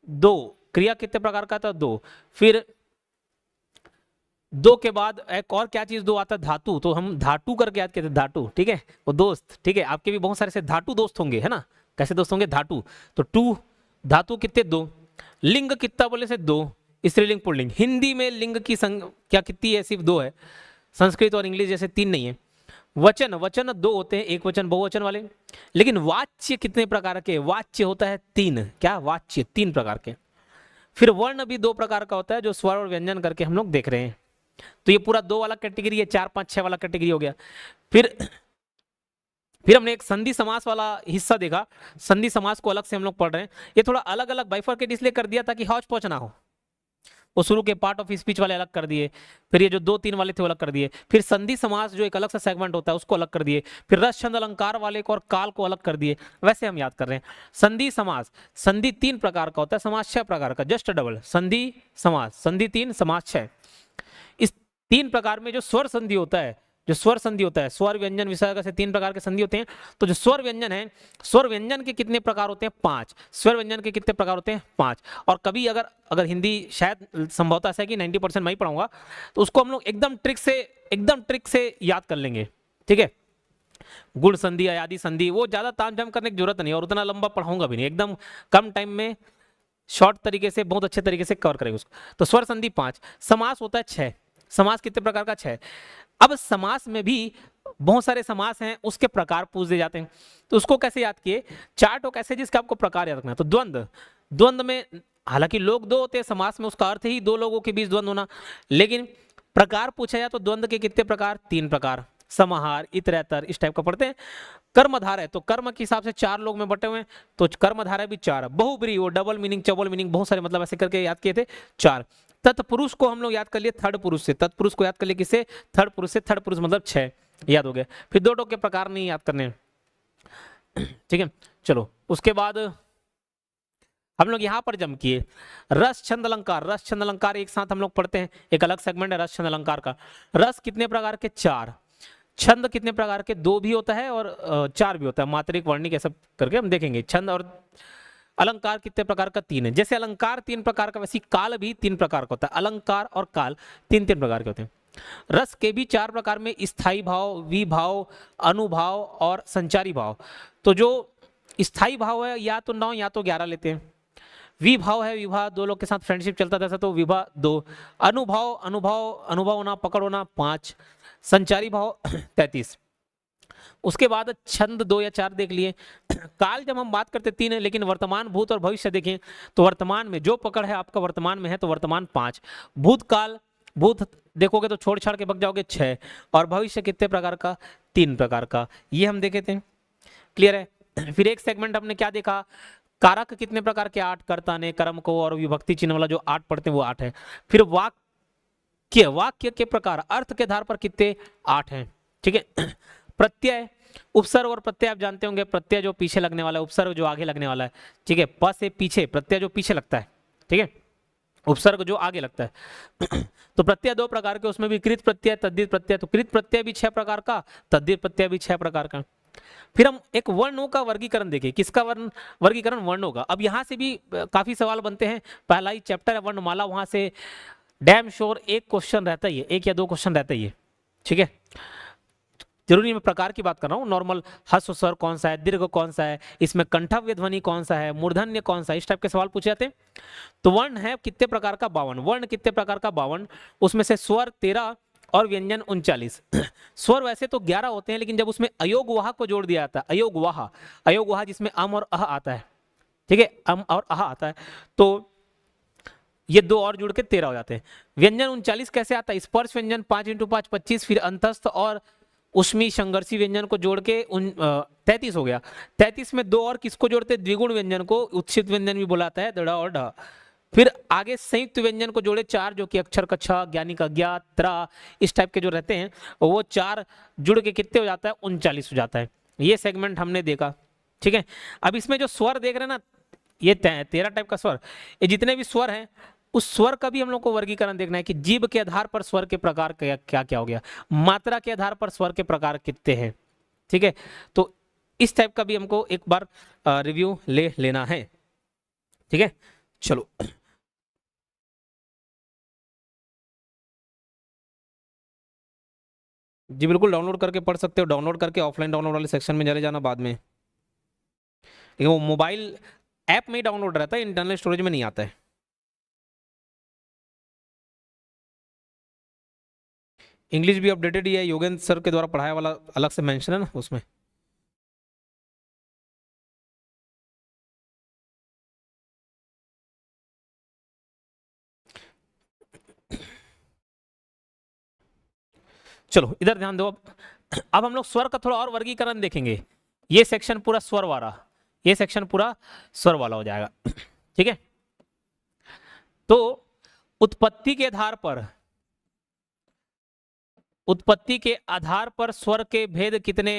2, क्रिया कितने प्रकार का था, 2। फिर 2 के बाद एक और क्या चीज 2 आता है, धातु। तो हम धातु करके याद कहते हैं, धातु। ठीक है, वो दोस्त। ठीक है, आपके भी बहुत सारे से धातु दोस्त होंगे, है ना। कैसे दोस्त होंगे, धातु। तो 2 धातु कितने, 2। लिंग कितना बोले से, 2। स्त्रीलिंग पुल्लिंग। हिंदी में लिंग की संख्या कितनी है, सिर्फ 2 है। संस्कृत और इंग्लिश जैसे 3 नहीं है। वचन, वचन 2 होते हैं, एक वचन बहुवचन वाले। लेकिन वाच्य कितने प्रकार के, वाच्य होता है 3। क्या, वाच्य 3 प्रकार के। फिर वर्ण भी 2 प्रकार का होता है, जो स्वर और व्यंजन करके हम लोग देख रहे हैं। तो ये पूरा 2 वाला कैटेगरी है, 4 5 6 वाला कैटेगरी हो गया। फिर हमने एक संधि समास वाला हिस्सा देखा। संधि समास को अलग से हम लोग पढ़ रहे हैं। ये थोड़ा अलग अलग बाइफरकेट इसलिए कर दिया ताकि हौच पौच ना हो। वो शुरू के पार्ट ऑफ स्पीच वाले अलग कर दिए, फिर ये जो 2 3 वाले थे वो अलग कर दिए, फिर संधि समास जो एक अलग सा सेगमेंट होता है उसको अलग कर दिए, फिर रस छंद अलंकार वाले को और काल को अलग कर दिए। वैसे हम याद कर रहे हैं। संधि समास, संधि 3 प्रकार का होता है, समास 6 प्रकार का, जस्ट डबल। संधि समास, संधि 3, समास 6। इस 3 प्रकार में जो स्वर संधि होता है, जो स्वर संधि होता है, स्वर व्यंजन विसर्ग से 3 प्रकार के संधि होते हैं। तो जो स्वर व्यंजन है, स्वर व्यंजन के कितने प्रकार होते हैं, 5। स्वर व्यंजन के कितने प्रकार होते हैं, 5। और कभी अगर हिंदी शायद संभवतः ऐसा है कि 90% मैं ही पढ़ाऊंगा, तो उसको हम लोग एकदम ट्रिक से याद कर लेंगे। ठीक है, गुण संधि, अयादि संधि, वो ज्यादा तामझाम करने की जरूरत नहीं, और उतना लंबा पढ़ाऊंगा भी नहीं, एकदम कम टाइम में शॉर्ट तरीके से बहुत अच्छे तरीके से कवर करेंगे उसको। तो स्वर संधि 5। समास होता है 6। समास कितने प्रकार का, 6। अब समास में भी बहुत सारे समास हैं, उसके प्रकार पूछ दिए जाते हैं। तो उसको कैसे याद किए, 4 टोक ऐसे जिसका आपको प्रकार याद रखना है। तो द्वंद्व, द्वंद्व में हालांकि लोग दो होते हैं समास में, उसका अर्थ ही दो लोगों के बीच द्वंद्व होना, लेकिन प्रकार पूछा जाए तो द्वंद्व के कितने प्रकार? 3 प्रकार, समाहार, इतरेतर, इस टाइप का पढ़ते हैं। कर्मधारय है तो कर्म के हिसाब से 4 लोग में बटे हुए हैं, तो कर्मधारय भी 4। बहुब्रीहि वो डबल मीनिंग, चबल मीनिंग, बहुत सारे मतलब ऐसे करके याद किए थे 4। तत्पुरुष को हम लोग याद कर लिए थर्ड पुरुष से, तत्पुरुष को याद कर लिए किससे? थर्ड पुरुष से, थर्ड पुरुष मतलब 6 याद हो गया। फिर 2 के प्रकार नहीं याद करने, ठीक है। चलो उसके बाद हम लोग यहां पर जम किए रस छंद अलंकार। रस छंद अलंकार एक साथ हम लोग पढ़ते हैं, एक अलग सेगमेंट है रस छंद अलंकार का। रस कितने प्रकार के? 4। छंद कितने प्रकार के? 2 भी होता है और 4 भी होता है, मात्रिक वर्णिक ऐसा करके हम देखेंगे। छंद और अलंकार कितने प्रकार का? 3 है। जैसे अलंकार 3 प्रकार का, वैसे काल भी 3 प्रकार का होता है। अलंकार और काल 3 प्रकार के होते हैं। रस के भी 4 प्रकार में स्थाई भाव, विभाव, अनुभाव और संचारी भाव। तो जो स्थाई भाव है या तो 9 या तो 11 लेते हैं। विभाव है, विवाह 2 लोग के साथ फ्रेंडशिप चलता था तो विवाह 2। अनुभाव, अनुभव होना, पकड़ होना 5। संचारी भाव 33। उसके बाद छंद 2 या 4 देख लिए। काल जब हम बात करते 3 है, लेकिन वर्तमान, भूत और भविष्य देखें तो वर्तमान में जो पकड़ है आपका वर्तमान में है तो वर्तमान 5। भूतकाल, भूत देखोगे तो छोड़ छाड़ के बग जाओगे 6। और भविष्य कितने प्रकार का? 3 प्रकार का। ये हम देखे थे, क्लियर है। फिर एक सेगमेंट हमने क्या देखा? कारक कितने प्रकार के? 8। कर्ता ने, कर्म को और विभक्ति चिन्ह वाला जो 8 पढ़ते हैं वो 8 है। फिर वाक्य, वाक्य के प्रकार अर्थ के आधार पर कितने? 8 हैं, ठीक है। प्रत्यय, उपसर्ग और प्रत्यय आप जानते होंगे। प्रत्यय जो पीछे लगने वाला है, उपसर्ग जो आगे लगने वाला है, ठीक है। प से पीछे, प्रत्यय जो पीछे लगता है, ठीक है, उपसर्ग जो आगे लगता है। तो प्रत्यय 2 प्रकार के, उसमें भी कृत प्रत्यय, तद्धित प्रत्यय। तो कृत प्रत्यय भी 6 प्रकार का, तद्धित प्रत्यय भी 6 प्रकार का। फिर हम एक वर्णों का वर्गीकरण देखें। किसका वर्गीकरण? वर्णों का। अब यहां से भी काफी सवाल बनते हैं, पहला ही चैप्टर है वर्णमाला, वहां से डैम श्योर एक क्वेश्चन रहता ही है, 1 या 2 क्वेश्चन रहता ही है, ठीक है। जरूरी मैं प्रकार की बात कर रहा हूँ, नॉर्मल हस्व स्वर कौन सा है, दीर्घ कौन सा है, इसमें कंठव्य ध्वनि कौन सा है, मूर्धन्य कौन सा है, इस टाइप के सवाल पूछे जाते हैं। तो वर्ण है कितने प्रकार का? 52। वर्ण कितने प्रकार का? 52। उसमें से स्वर 13 और व्यंजन 39। स्वर वैसे तो 11 होते हैं, लेकिन जब उसमें अयोग वाह को जोड़ दिया जाता है, अयोग वाह जिसमें अम और अह आता है, ठीक है, अम और अह आता है, तो ये 2 और जुड़ के 13 हो जाते हैं। व्यंजन 39 कैसे आता है? स्पर्श व्यंजन 5 × 5 25, फिर अंतस्थ और उष्मी संघर्षी व्यंजन को जोड़ के 33 हो गया। 33 में 2 और किसको जोड़ते? द्विगुण व्यंजन को, उत्सित व्यंजन भी बुलाता है, द और ढ। फिर आगे संयुक्त व्यंजन को जोड़े 4, जो कि अक्षर का छ, ज्ञानी का ज्ञा, त्रा, इस टाइप के जो रहते हैं, वो 4 जुड़ के कितने हो जाता है? 39 हो जाता है। ये सेगमेंट हमने देखा, ठीक है। अब इसमें जो स्वर देख रहे हैं ना, ये 13 टाइप का स्वर, ये जितने भी स्वर हैं उस स्वर का भी हम लोग को वर्गीकरण देखना है कि जीभ के आधार पर स्वर के प्रकार क्या क्या क्या हो गया, मात्रा के आधार पर स्वर के प्रकार कितने हैं, ठीक है। तो इस टाइप का भी हमको एक बार रिव्यू ले लेना है, ठीक है। चलो जी बिल्कुल, डाउनलोड करके पढ़ सकते हो। डाउनलोड करके ऑफलाइन डाउनलोड वाले सेक्शन में चले जाना बाद में, लेकिन वो मोबाइल ऐप में ही डाउनलोड रहता है, इंटरनल स्टोरेज में नहीं आता है। इंग्लिश भी अपडेटेड ही है, योगेंद्र सर के द्वारा पढ़ाया वाला अलग से मेंशन है ना उसमें। चलो इधर ध्यान दो। अब हम लोग स्वर का थोड़ा और वर्गीकरण देखेंगे। ये सेक्शन पूरा स्वर वाला, ये सेक्शन पूरा स्वर वाला हो जाएगा, ठीक है। तो उत्पत्ति के आधार पर, उत्पत्ति के आधार पर स्वर के भेद कितने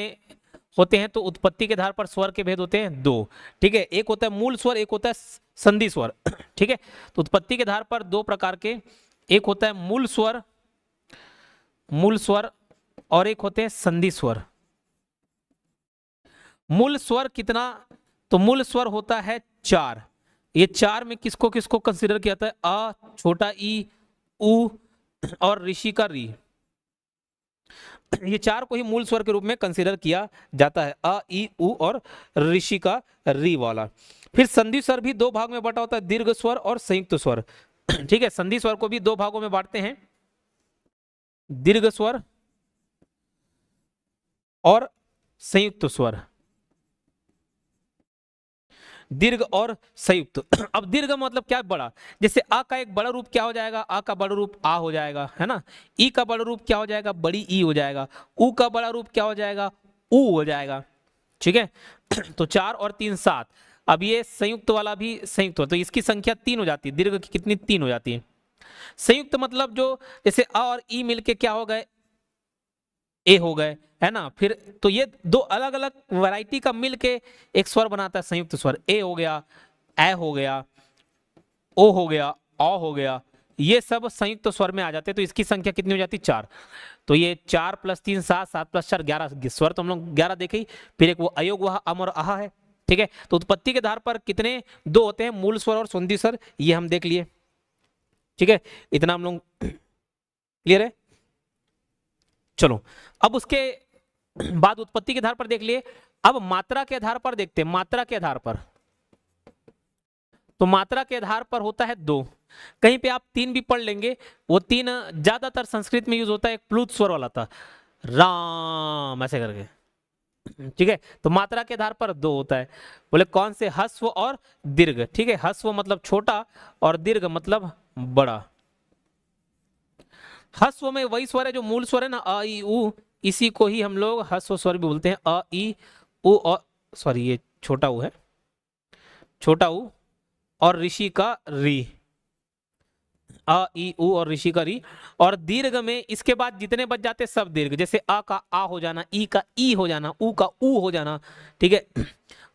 होते हैं? तो उत्पत्ति के आधार पर स्वर के भेद होते हैं 2, ठीक है। एक होता है मूल स्वर, एक होता है संधि स्वर, ठीक है। तो उत्पत्ति के आधार पर 2 प्रकार के, एक होता है मूल स्वर, मूल स्वर, और एक होते हैं संधि स्वर। मूल स्वर कितना? तो मूल स्वर होता है 4। ये 4 में किसको किसको कंसीडर किया जाता है? अ, छोटा ई, उ और ऋषि का री। ये 4 को ही मूल स्वर के रूप में कंसीडर किया जाता है, अ, ई, उ और ऋषि का री वाला। फिर संधि स्वर भी 2 भाग में बटा होता है, दीर्घ स्वर और संयुक्त स्वर, ठीक है। संधि स्वर को भी 2 भागों में बांटते हैं, दीर्घ स्वर और संयुक्त स्वर। दीर्घ और संयुक्त। अब दीर्घ मतलब क्या, बड़ा। जैसे आ का एक बड़ा रूप क्या हो जाएगा, आ का बड़ा रूप आ हो जाएगा, है ना। ई का बड़ा रूप क्या हो जाएगा, बड़ी ई हो जाएगा। ऊ का बड़ा रूप क्या हो जाएगा, ऊ हो जाएगा। ठीक है। तो 4 और 3 7। अब ये संयुक्त वाला भी संयुक्त हो, तो इसकी संख्या 3 हो जाती है, दीर्घ की कितनी, 3 हो जाती है। संयुक्त मतलब जो जैसे अ और ई मिलके क्या हो गए, ए हो गए, है ना। फिर तो ये दो अलग अलग वैरायटी का मिलके एक स्वर बनाता है संयुक्त स्वर। ए हो गया, ए हो गया, ओ हो गया, औ हो गया, ये सब संयुक्त स्वर में आ जाते हैं। तो इसकी संख्या कितनी हो जाती है, 4। तो ये 4 + 3 7, 7 + 4 11 स्वर तो हम लोग 11 देखे ही। फिर एक वो अयोग वह अम और आहा है। ठीक है। तो उत्पत्ति के आधार पर कितने दो होते हैं, मूल स्वर और संधि स्वर, ये हम देख लिए। ठीक है, इतना हम लोग क्लियर है। चलो अब उसके बाद उत्पत्ति के आधार पर देख लिए। अब मात्रा के आधार पर देखते हैं, मात्रा के आधार पर। तो मात्रा के आधार पर होता है 2, कहीं पे आप 3 भी पढ़ लेंगे। वो 3 ज्यादातर संस्कृत में यूज होता है, एक प्लूत स्वर वाला था, राम ऐसे करके। ठीक है। तो मात्रा के आधार पर 2 होता है। बोले कौन से, ह्स्व और दीर्घ। ठीक है, ह्स्व मतलब छोटा और दीर्घ मतलब बड़ा। ह्स्व में वही स्वर है जो मूल स्वर है ना, अ ई उ, इसी को ही हम लोग ह्स्व स्वर भी बोलते हैं। अ ई उ, और सॉरी ये छोटा उ है, छोटा उ और ऋषि का री, अ ई उ और ऋषि का री। और दीर्घ में इसके बाद जितने बच जाते सब दीर्घ, जैसे अ का आ हो जाना, ई का ई हो जाना, उ का उ हो जाना। ठीक है।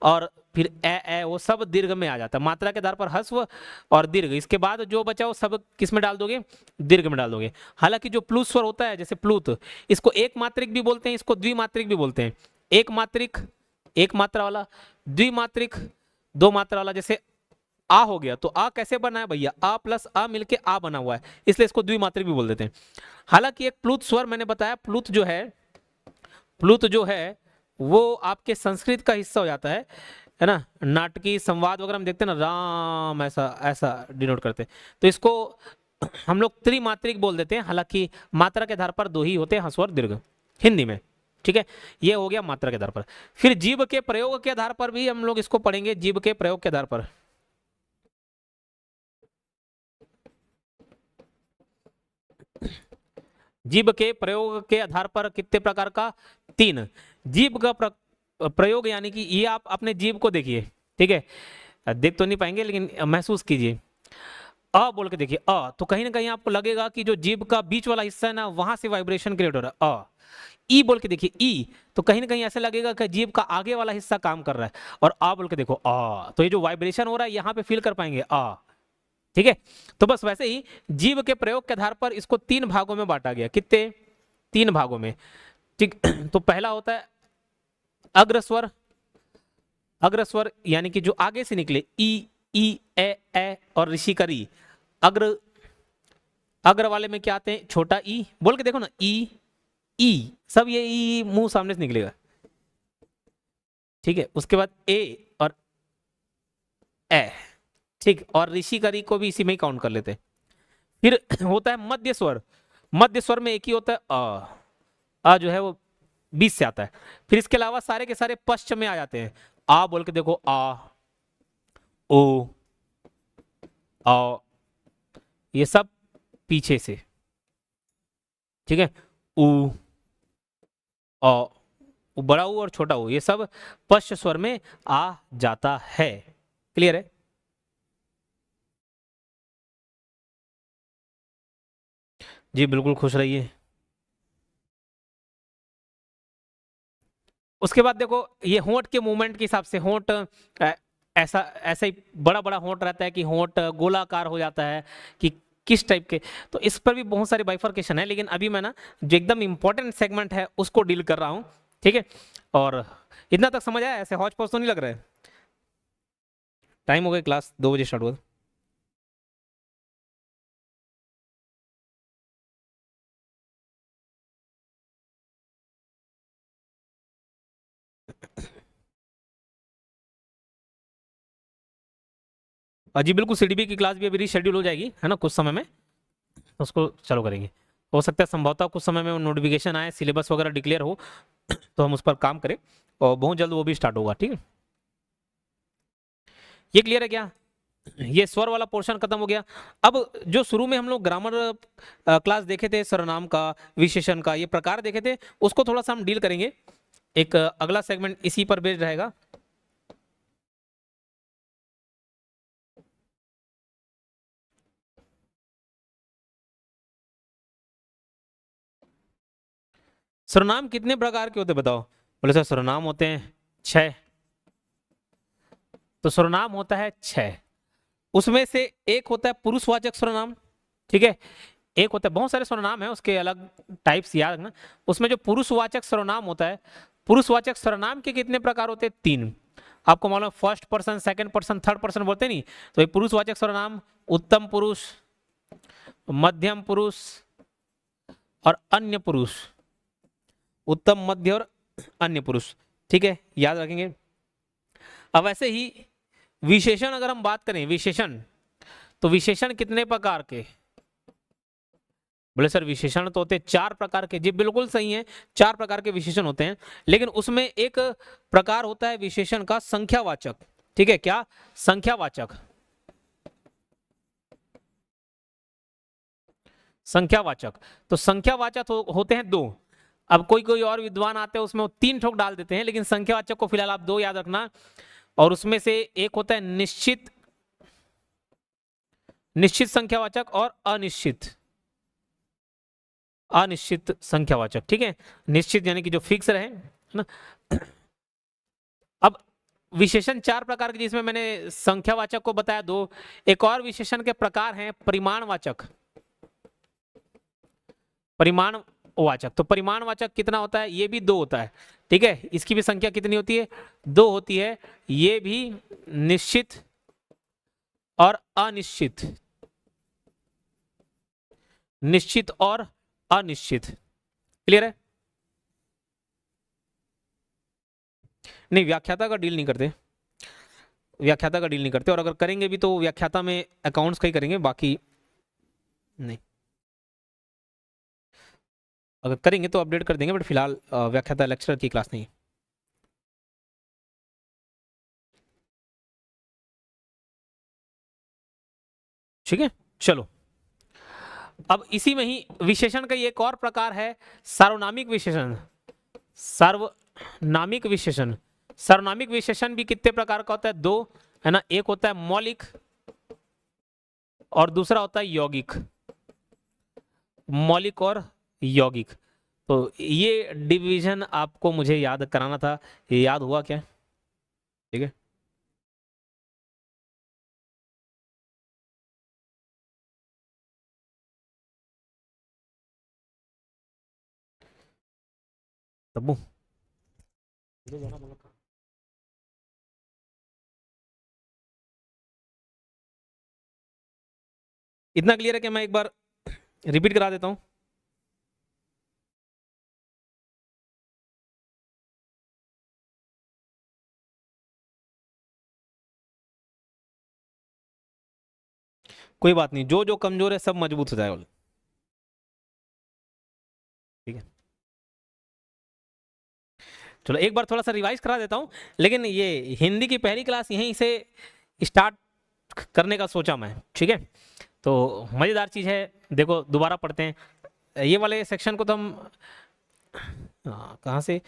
और फिर ए वो सब दीर्घ में आ जाता है। मात्रा के आधार पर ह्स्व और दीर्घ, इसके बाद जो बचा वो सब किस में डाल दोगे, दीर्घ में डाल दोगे। हालांकि जो प्लूत स्वर होता है, जैसे प्लूत, इसको एक मात्रिक भी बोलते हैं, इसको द्विमात्रिक भी बोलते हैं। एक मात्रिक एक मात्रा वाला, द्विमात्रिक दो मात्रा वाला। जैसे आ हो गया, तो आ कैसे बना है भैया, आ प्लस आ मिलके आ बना हुआ है, इसलिए इसको द्विमात्रिक भी बोल देते हैं। हालांकि एक प्लूत स्वर मैंने बताया, प्लूत जो है, प्लूत जो है वो आपके संस्कृत का हिस्सा हो जाता है ना। नाटकी संवाद वगैरह हम देखते हैं ना, राम ऐसा ऐसा डिनोट करते हैं। तो इसको हम लोग त्रिमात्रिक बोल देते हैं। हालांकि मात्रा के आधार पर 2 ही होते हैं, ह्स्व और दीर्घ, हिंदी में। ठीक है, ये हो गया मात्रा के आधार पर। फिर जीव के प्रयोग के आधार पर भी हम लोग इसको पढ़ेंगे, जीव के प्रयोग के आधार पर। जीव के प्रयोग के आधार पर कितने प्रकार का, 3। जीव का प्रयोग यानी कि ये आप अपने जीव को देखिए। ठीक है, देख तो नहीं पाएंगे लेकिन महसूस कीजिए। अ बोल के देखिए, अ तो कहीं ना कहीं आपको लगेगा कि जो जीभ का बीच वाला हिस्सा है ना, वहां से वाइब्रेशन क्रिएट हो रहा है। अ ई बोल के देखिए, ई तो कहीं ना कहीं ऐसा लगेगा कि जीभ का आगे वाला हिस्सा काम कर रहा है। और आ बोल के देखो, आ तो ये जो वाइब्रेशन हो रहा है यहाँ पे फील कर पाएंगे, आ। ठीक है। तो बस वैसे ही जीव के प्रयोग के आधार पर इसको 3 भागों में बांटा गया। कितने, 3 भागों में। ठीक। तो पहला होता है अग्रस्वर। अग्रस्वर यानी कि जो आगे से निकले, ई ए और ऋषि का री। अग्र, अग्र वाले में क्या आते हैं, छोटा ई बोल के देखो ना, ई सब ये ई मुंह सामने से निकलेगा। ठीक है। उसके बाद ए और ए। ठीक। और ऋषि का री को भी इसी में ही काउंट कर लेते हैं। फिर होता है मध्य स्वर। मध्य स्वर में एक ही होता है अ जो है वो बीच से आता है। फिर इसके अलावा सारे के सारे पश्च में आ जाते हैं। आ बोल के देखो, आ ओ आ, ये सब पीछे से। ठीक है। उ बड़ा ऊ और छोटा ऊ, ये सब पश्च स्वर में आ जाता है। क्लियर है। जी बिल्कुल, खुश रहिए। उसके बाद देखो, ये होंठ के मूवमेंट के हिसाब से होंठ ऐसा ऐसा ही बड़ा बड़ा होंठ रहता है कि होंठ गोलाकार हो जाता है कि किस टाइप के। तो इस पर भी बहुत सारी बाइफर्केशन है, लेकिन अभी मैं ना जो एकदम इंपॉर्टेंट सेगमेंट है उसको डील कर रहा हूँ। ठीक है। और इतना तक समझ आया, ऐसे हौच पौच तो नहीं लग रहा है। टाइम हो गया, क्लास 2 बजे स्टार्ट हुआ। जी बिल्कुल, सीडीबी की क्लास भी अभी रीशेड्यूल हो जाएगी, है ना, कुछ समय में। तो उसको चालू करेंगे। हो सकता है संभवतः कुछ समय में नोटिफिकेशन आए, सिलेबस वगैरह डिक्लेयर हो, तो हम उस पर काम करें और बहुत जल्द वो भी स्टार्ट होगा। ठीक है। ये क्लियर है क्या? ये स्वर वाला पोर्शन खत्म हो गया। अब जो शुरू में हम लोग ग्रामर क्लास देखे थे, सर्वनाम का, विशेषण का, ये प्रकार देखे थे, उसको थोड़ा सा हम डील करेंगे। एक अगला सेगमेंट इसी पर बेस्ड रहेगा। सर्वनाम कितने प्रकार के होते बताओ? बोले सर सर्वनाम होते हैं 6। तो सर्वनाम होता है 6। उसमें से एक होता है पुरुषवाचक सर्वनाम, ठीक है। एक होता है, बहुत सारे सर्वनाम है उसके अलग टाइप्स याद रखना। उसमें जो पुरुषवाचक सर्वनाम होता है, पुरुषवाचक सर्वनाम के कितने प्रकार होते हैं? 3। आपको मालूम है, first person, second person, third person बोलते नहीं। तो ये पुरुषवाचक सर्वनाम उत्तम पुरुष, मध्यम पुरुष और अन्य पुरुष। उत्तम, मध्य और अन्य पुरुष, ठीक है, याद रखेंगे। अब ऐसे ही विशेषण अगर हम बात करें, विशेषण, तो विशेषण कितने प्रकार के? बोले सर विशेषण तो होते हैं 4 प्रकार के। जी बिल्कुल सही है, 4 प्रकार के विशेषण होते हैं। लेकिन उसमें एक प्रकार होता है विशेषण का संख्यावाचक, ठीक है। क्या? संख्यावाचक। संख्यावाचक, तो संख्यावाचक होते हैं 2। अब कोई कोई और विद्वान आते हैं उसमें वो 3 ठोक डाल देते हैं, लेकिन संख्यावाचक को फिलहाल आप 2 याद रखना। और उसमें से एक होता है निश्चित, निश्चित संख्यावाचक और अनिश्चित, अनिश्चित संख्यावाचक, ठीक है। निश्चित यानी कि जो फिक्स रहे, है ना। अब विशेषण 4 प्रकार के, जिसमें मैंने संख्यावाचक को बताया 2। एक और विशेषण के प्रकार हैं परिमाणवाचक। परिमाणवाचक, तो परिमाणवाचक कितना होता है? ये भी 2 होता है, ठीक है। इसकी भी संख्या कितनी होती है? 2 होती है। ये भी निश्चित और अनिश्चित, निश्चित और अनिश्चित। क्लियर है? नहीं, व्याख्याता का डील नहीं करते, व्याख्याता का डील नहीं करते। और अगर करेंगे भी तो व्याख्याता में अकाउंट्स का ही करेंगे, बाकी नहीं। अगर करेंगे तो अपडेट कर देंगे, बट फिलहाल व्याख्याता लेक्चरर की क्लास नहीं। ठीक है, चलो। अब इसी में ही विशेषण का एक और प्रकार है सार्वनामिक विशेषण। सार्वनामिक विशेषण, सार्वनामिक विशेषण भी कितने प्रकार का होता है? 2, है ना। एक होता है मौलिक और दूसरा होता है यौगिक। मौलिक और यौगिक, तो ये डिवीजन आपको मुझे याद कराना था। ये याद हुआ क्या? ठीक है, तब्बू इतना क्लियर है कि मैं एक बार रिपीट करा देता हूं। कोई बात नहीं, जो जो कमजोर है सब मजबूत हो जाएगा। ठीक है, चलो एक बार थोड़ा सा रिवाइज करा देता हूँ। लेकिन ये हिंदी की पहली क्लास यहीं से स्टार्ट करने का सोचा मैं, ठीक है। तो मज़ेदार चीज़ है, देखो दोबारा पढ़ते हैं। ये वाले सेक्शन को तो हम कहाँ से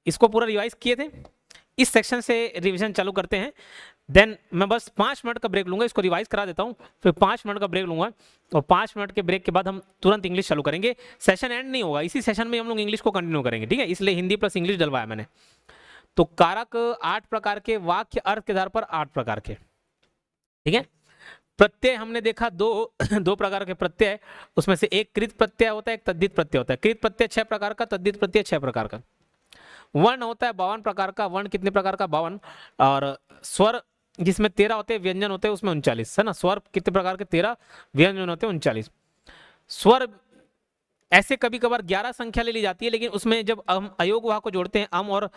इसको पूरा रिवाइज किए थे, इस सेक्शन से रिवीजन चालू करते हैं। देन मैं बस 5 मिनट का ब्रेक लूंगा, इसको रिवाइज करा देता हूँ, फिर 5 मिनट का ब्रेक लूंगा। और 5 मिनट के ब्रेक के बाद हम तुरंत इंग्लिश चालू करेंगे। सेशन एंड नहीं होगा, इसी सेशन में हम लोग इंग्लिश को कंटिन्यू करेंगे, ठीक है। इसलिए हिंदी प्लस इंग्लिश डलवाया मैंने। तो कारक 8 प्रकार के, वाक्य अर्थ के आधार पर 8 प्रकार के, ठीक है। प्रत्यय हमने देखा दो दो प्रकार के प्रत्यय, उसमें से एक कृत प्रत्यय होता है, एक तद्धित प्रत्यय होता है। कृत प्रत्यय 6 प्रकार का, तद्धित प्रत्यय 6 प्रकार का। वर्ण होता है 52 प्रकार का। वर्ण कितने प्रकार का? 52। और स्वर जिसमें 13 होते हैं, व्यंजन होते हैं उसमें 39, है ना। स्वर कितने प्रकार के? 13, व्यंजन होते हैं 39। स्वर ऐसे कभी कभार 11 संख्या ले ली जाती है, लेकिन उसमें जब हम अयोग वहा को जोड़ते हैं, अम और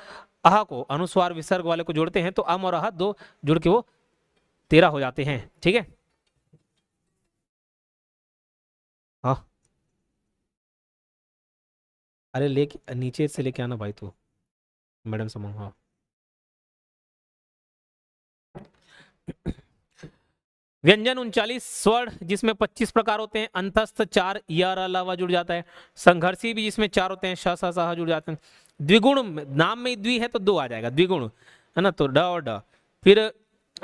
अह को, अनुस्वार विसर्ग वाले को जोड़ते हैं, तो अम और अह दो जुड़ के वो 13 हो जाते हैं, ठीक है। हाँ, अरे लेके नीचे से लेके आना भाई तू, मैडम समूह, हाँ। व्यंजन 39 स्वर जिसमें 25 प्रकार होते हैं, अंतस्थ 4 यार अलावा जुड़ जाता है, संघर्षी भी जिसमें 4 होते हैं, श स स जुड़ जाते हैं, द्विगुण नाम में द्वि है तो 2 आ जाएगा, द्विगुण है ना, तो ड और ड। फिर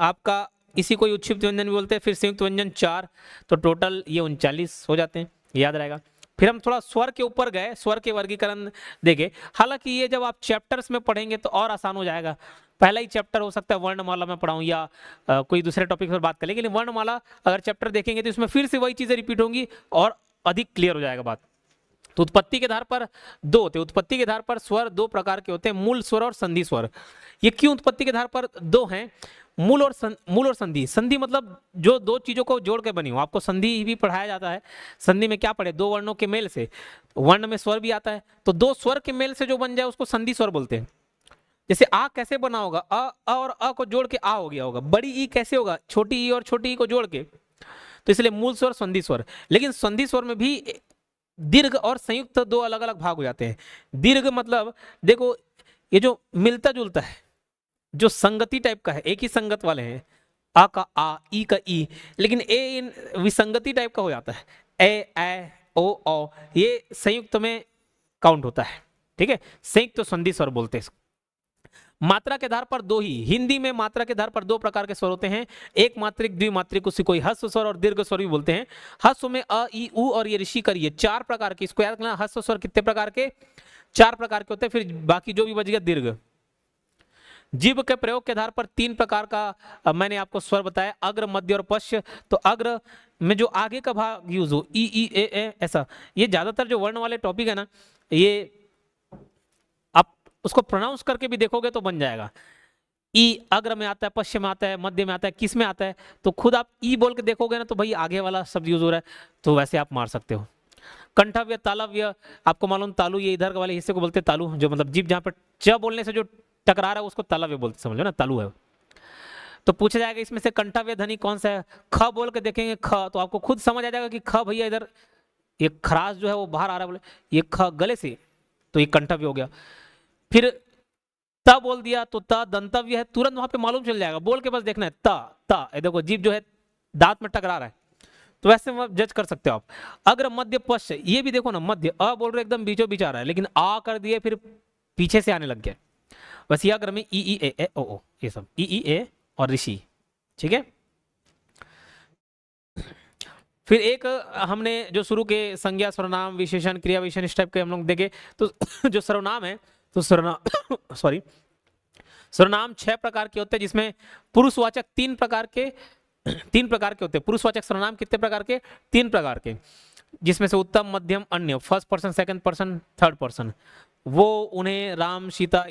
आपका इसी को उच्छिष्ट व्यंजन भी बोलते हैं। फिर संयुक्त व्यंजन 4, तो टोटल ये 39 हो जाते हैं, याद रहेगा। फिर हम थोड़ा स्वर के ऊपर गए, स्वर के वर्गीकरण देखे। हालांकि ये जब आप चैप्टर्स में पढ़ेंगे तो और आसान हो जाएगा। पहला ही चैप्टर हो सकता है वर्णमाला में पढ़ाऊं या कोई दूसरे टॉपिक पर बात करें, लेकिन वर्णमाला अगर चैप्टर देखेंगे तो इसमें फिर से वही चीजें रिपीट होंगी और अधिक क्लियर हो जाएगा बात। तो उत्पत्ति के आधार पर 2 होते हैं। उत्पत्ति के आधार पर स्वर 2 प्रकार के होते हैं, मूल स्वर और संधि स्वर। ये क्यों उत्पत्ति के आधार पर 2 हैं? मूल और संधि। संधि मतलब जो 2 चीजों को जोड़ के बनी हो। आपको संधि भी पढ़ाया जाता है। संधि में क्या पढ़े? 2 वर्णों के मेल से, वर्ण में स्वर भी आता है, तो 2 स्वर के मेल से जो बन जाए उसको संधि स्वर बोलते हैं। जैसे आ कैसे बना होगा? अ और अ को जोड़ के आ हो गया होगा। बड़ी ई कैसे होगा? छोटी ई और छोटी ई को जोड़ के। तो इसलिए मूल स्वर, संधि स्वर। लेकिन संधि स्वर में भी दीर्घ और संयुक्त 2 अलग अलग भाग हो जाते हैं। दीर्घ मतलब देखो, ये जो मिलता जुलता है, जो संगति टाइप का है, एक ही संगत वाले हैं, आ का आ, ई का ई, लेकिन ए इन विसंगति टाइप का हो जाता है, ए ओ औ, ये संयुक्त में काउंट होता है। ठीक है, संयुक्त संधि स्वर बोलते हैं। मात्रा के आधार पर 2 ही, हिंदी में मात्रा के आधार पर 2 प्रकार के स्वर होते हैं, एक मात्रिक, द्विमात्रिक, उसी को ह्रस्व स्वर और दीर्घ स्वर भी बोलते हैं। ह्रस्व में अ, ई, उ और ये ऋषि करिए 4 प्रकार के, इसको याद रखना। ह्रस्व स्वर कितने प्रकार के? 4 प्रकार के होते हैं। फिर बाकी जो भी बच गया दीर्घ। जीभ के प्रयोग के आधार पर 3 प्रकार का मैंने आपको स्वर बताया, अग्र, मध्य और पश्च। तो अग्र में जो आगे का भाग यूज हो, ई ए ऐसा, ये ज्यादातर जो वर्ण वाले टॉपिक है ना, ये आप उसको प्रोनाउंस करके भी देखोगे तो बन जाएगा। ई अग्र में आता है, पश्चिम में आता है, मध्य में आता है, किस में आता है? तो खुद आप ई बोल के देखोगे ना तो भाई आगे वाला शब्द यूज हो रहा है, तो वैसे आप मार सकते हो। कंठव्य, तालव्य, आपको मालूम तालु, ये इधर वाले हिस्से को बोलते हैं तालु, जो मतलब जीभ जहां पर च बोलने से जो टकरा रहा है उसको तालव्य बोलते, समझो ना, तालु है। तो पूछा जाएगा इसमें से कंठव्य ध्वनि कौन सा है? ख बोल के देखेंगे, ख, तो आपको खुद समझ आ जाएगा कि ख भैया इधर ये खराश जो है वो बाहर आ रहा है, बोले ये ख गले से, तो ये कंठव्य हो गया। फिर त बोल दिया तो त दंतव्य है, तुरंत वहां पे मालूम चल जाएगा, बोल के बस देखना है त त, ये देखो जीभ जो है दांत में टकरा रहा है, तो वैसे जज कर सकते हो आप। अग्र, मध्य, पश्च, ये भी देखो ना, मध्य अ बोल रहे एकदम बीचों बीच आ रहा है, लेकिन आ कर दिए फिर पीछे से आने लग गया। बस ये अग्र में ई ए ओ ओ, ये सब ई ए और ऋषि। ठीक है, फिर एक हमने जो शुरू के संज्ञा, सर्वनाम, विशेषण, क्रिया विशेषण इस टाइप के हम लोग देखे। तो जो सर्वनाम है, तो सर्वनाम सॉरी, सर्वनाम 6 प्रकार के होते हैं, जिसमें पुरुषवाचक 3 प्रकार के, 3 प्रकार के होते हैं। पुरुषवाचक सर्वनाम कितने प्रकार के? 3 प्रकार के, जिसमें से उत्तम, मध्यम, अन्य, first person, second person, third person. वो उन्हें राम, सीता,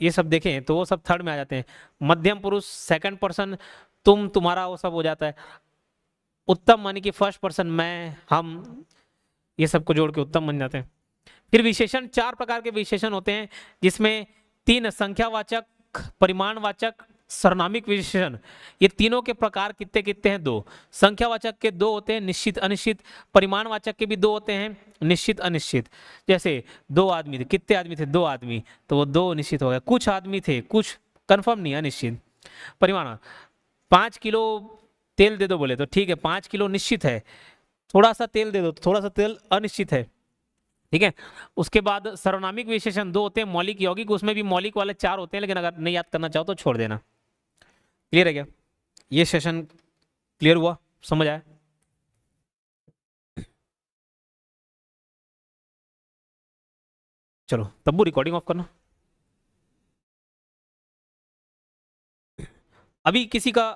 ये सब देखें तो वो सब थर्ड में आ जाते हैं। मध्यम पुरुष, सेकंड पर्सन तुम, तुम्हारा, वो सब हो जाता है। उत्तम माने कि फर्स्ट पर्सन मैं, हम, ये सबको जोड़ के उत्तम बन जाते हैं। फिर विशेषण 4 प्रकार के विशेषण होते हैं, जिसमें 3 संख्यावाचक, परिमाणवाचक, सर्वनामिक विशेषण। ये तीनों के प्रकार कितने कितने हैं? 2। संख्यावाचक के 2 होते हैं, निश्चित, अनिश्चित। परिमाणवाचक के भी 2 होते हैं, निश्चित, अनिश्चित। जैसे 2 आदमी थे, कितने आदमी थे? 2 आदमी, तो वो 2 निश्चित हो गया। कुछ आदमी थे, कुछ कंफर्म नहीं, अनिश्चित। परिमाण, 5 किलो तेल दे दो बोले तो ठीक है, 5 किलो निश्चित है। थोड़ा सा तेल दे दो तो थोड़ा सा तेल अनिश्चित है। ठीक है, उसके बाद सर्वनामिक विशेषण 2 होते हैं, मौलिक, यौगिक। उसमें भी मौलिक वाले 4 होते हैं, लेकिन अगर नहीं याद करना चाहो तो छोड़ देना। क्लियर है क्या? ये सेशन क्लियर हुआ, समझ आया? चलो तब्बू रिकॉर्डिंग ऑफ करना। अभी किसी का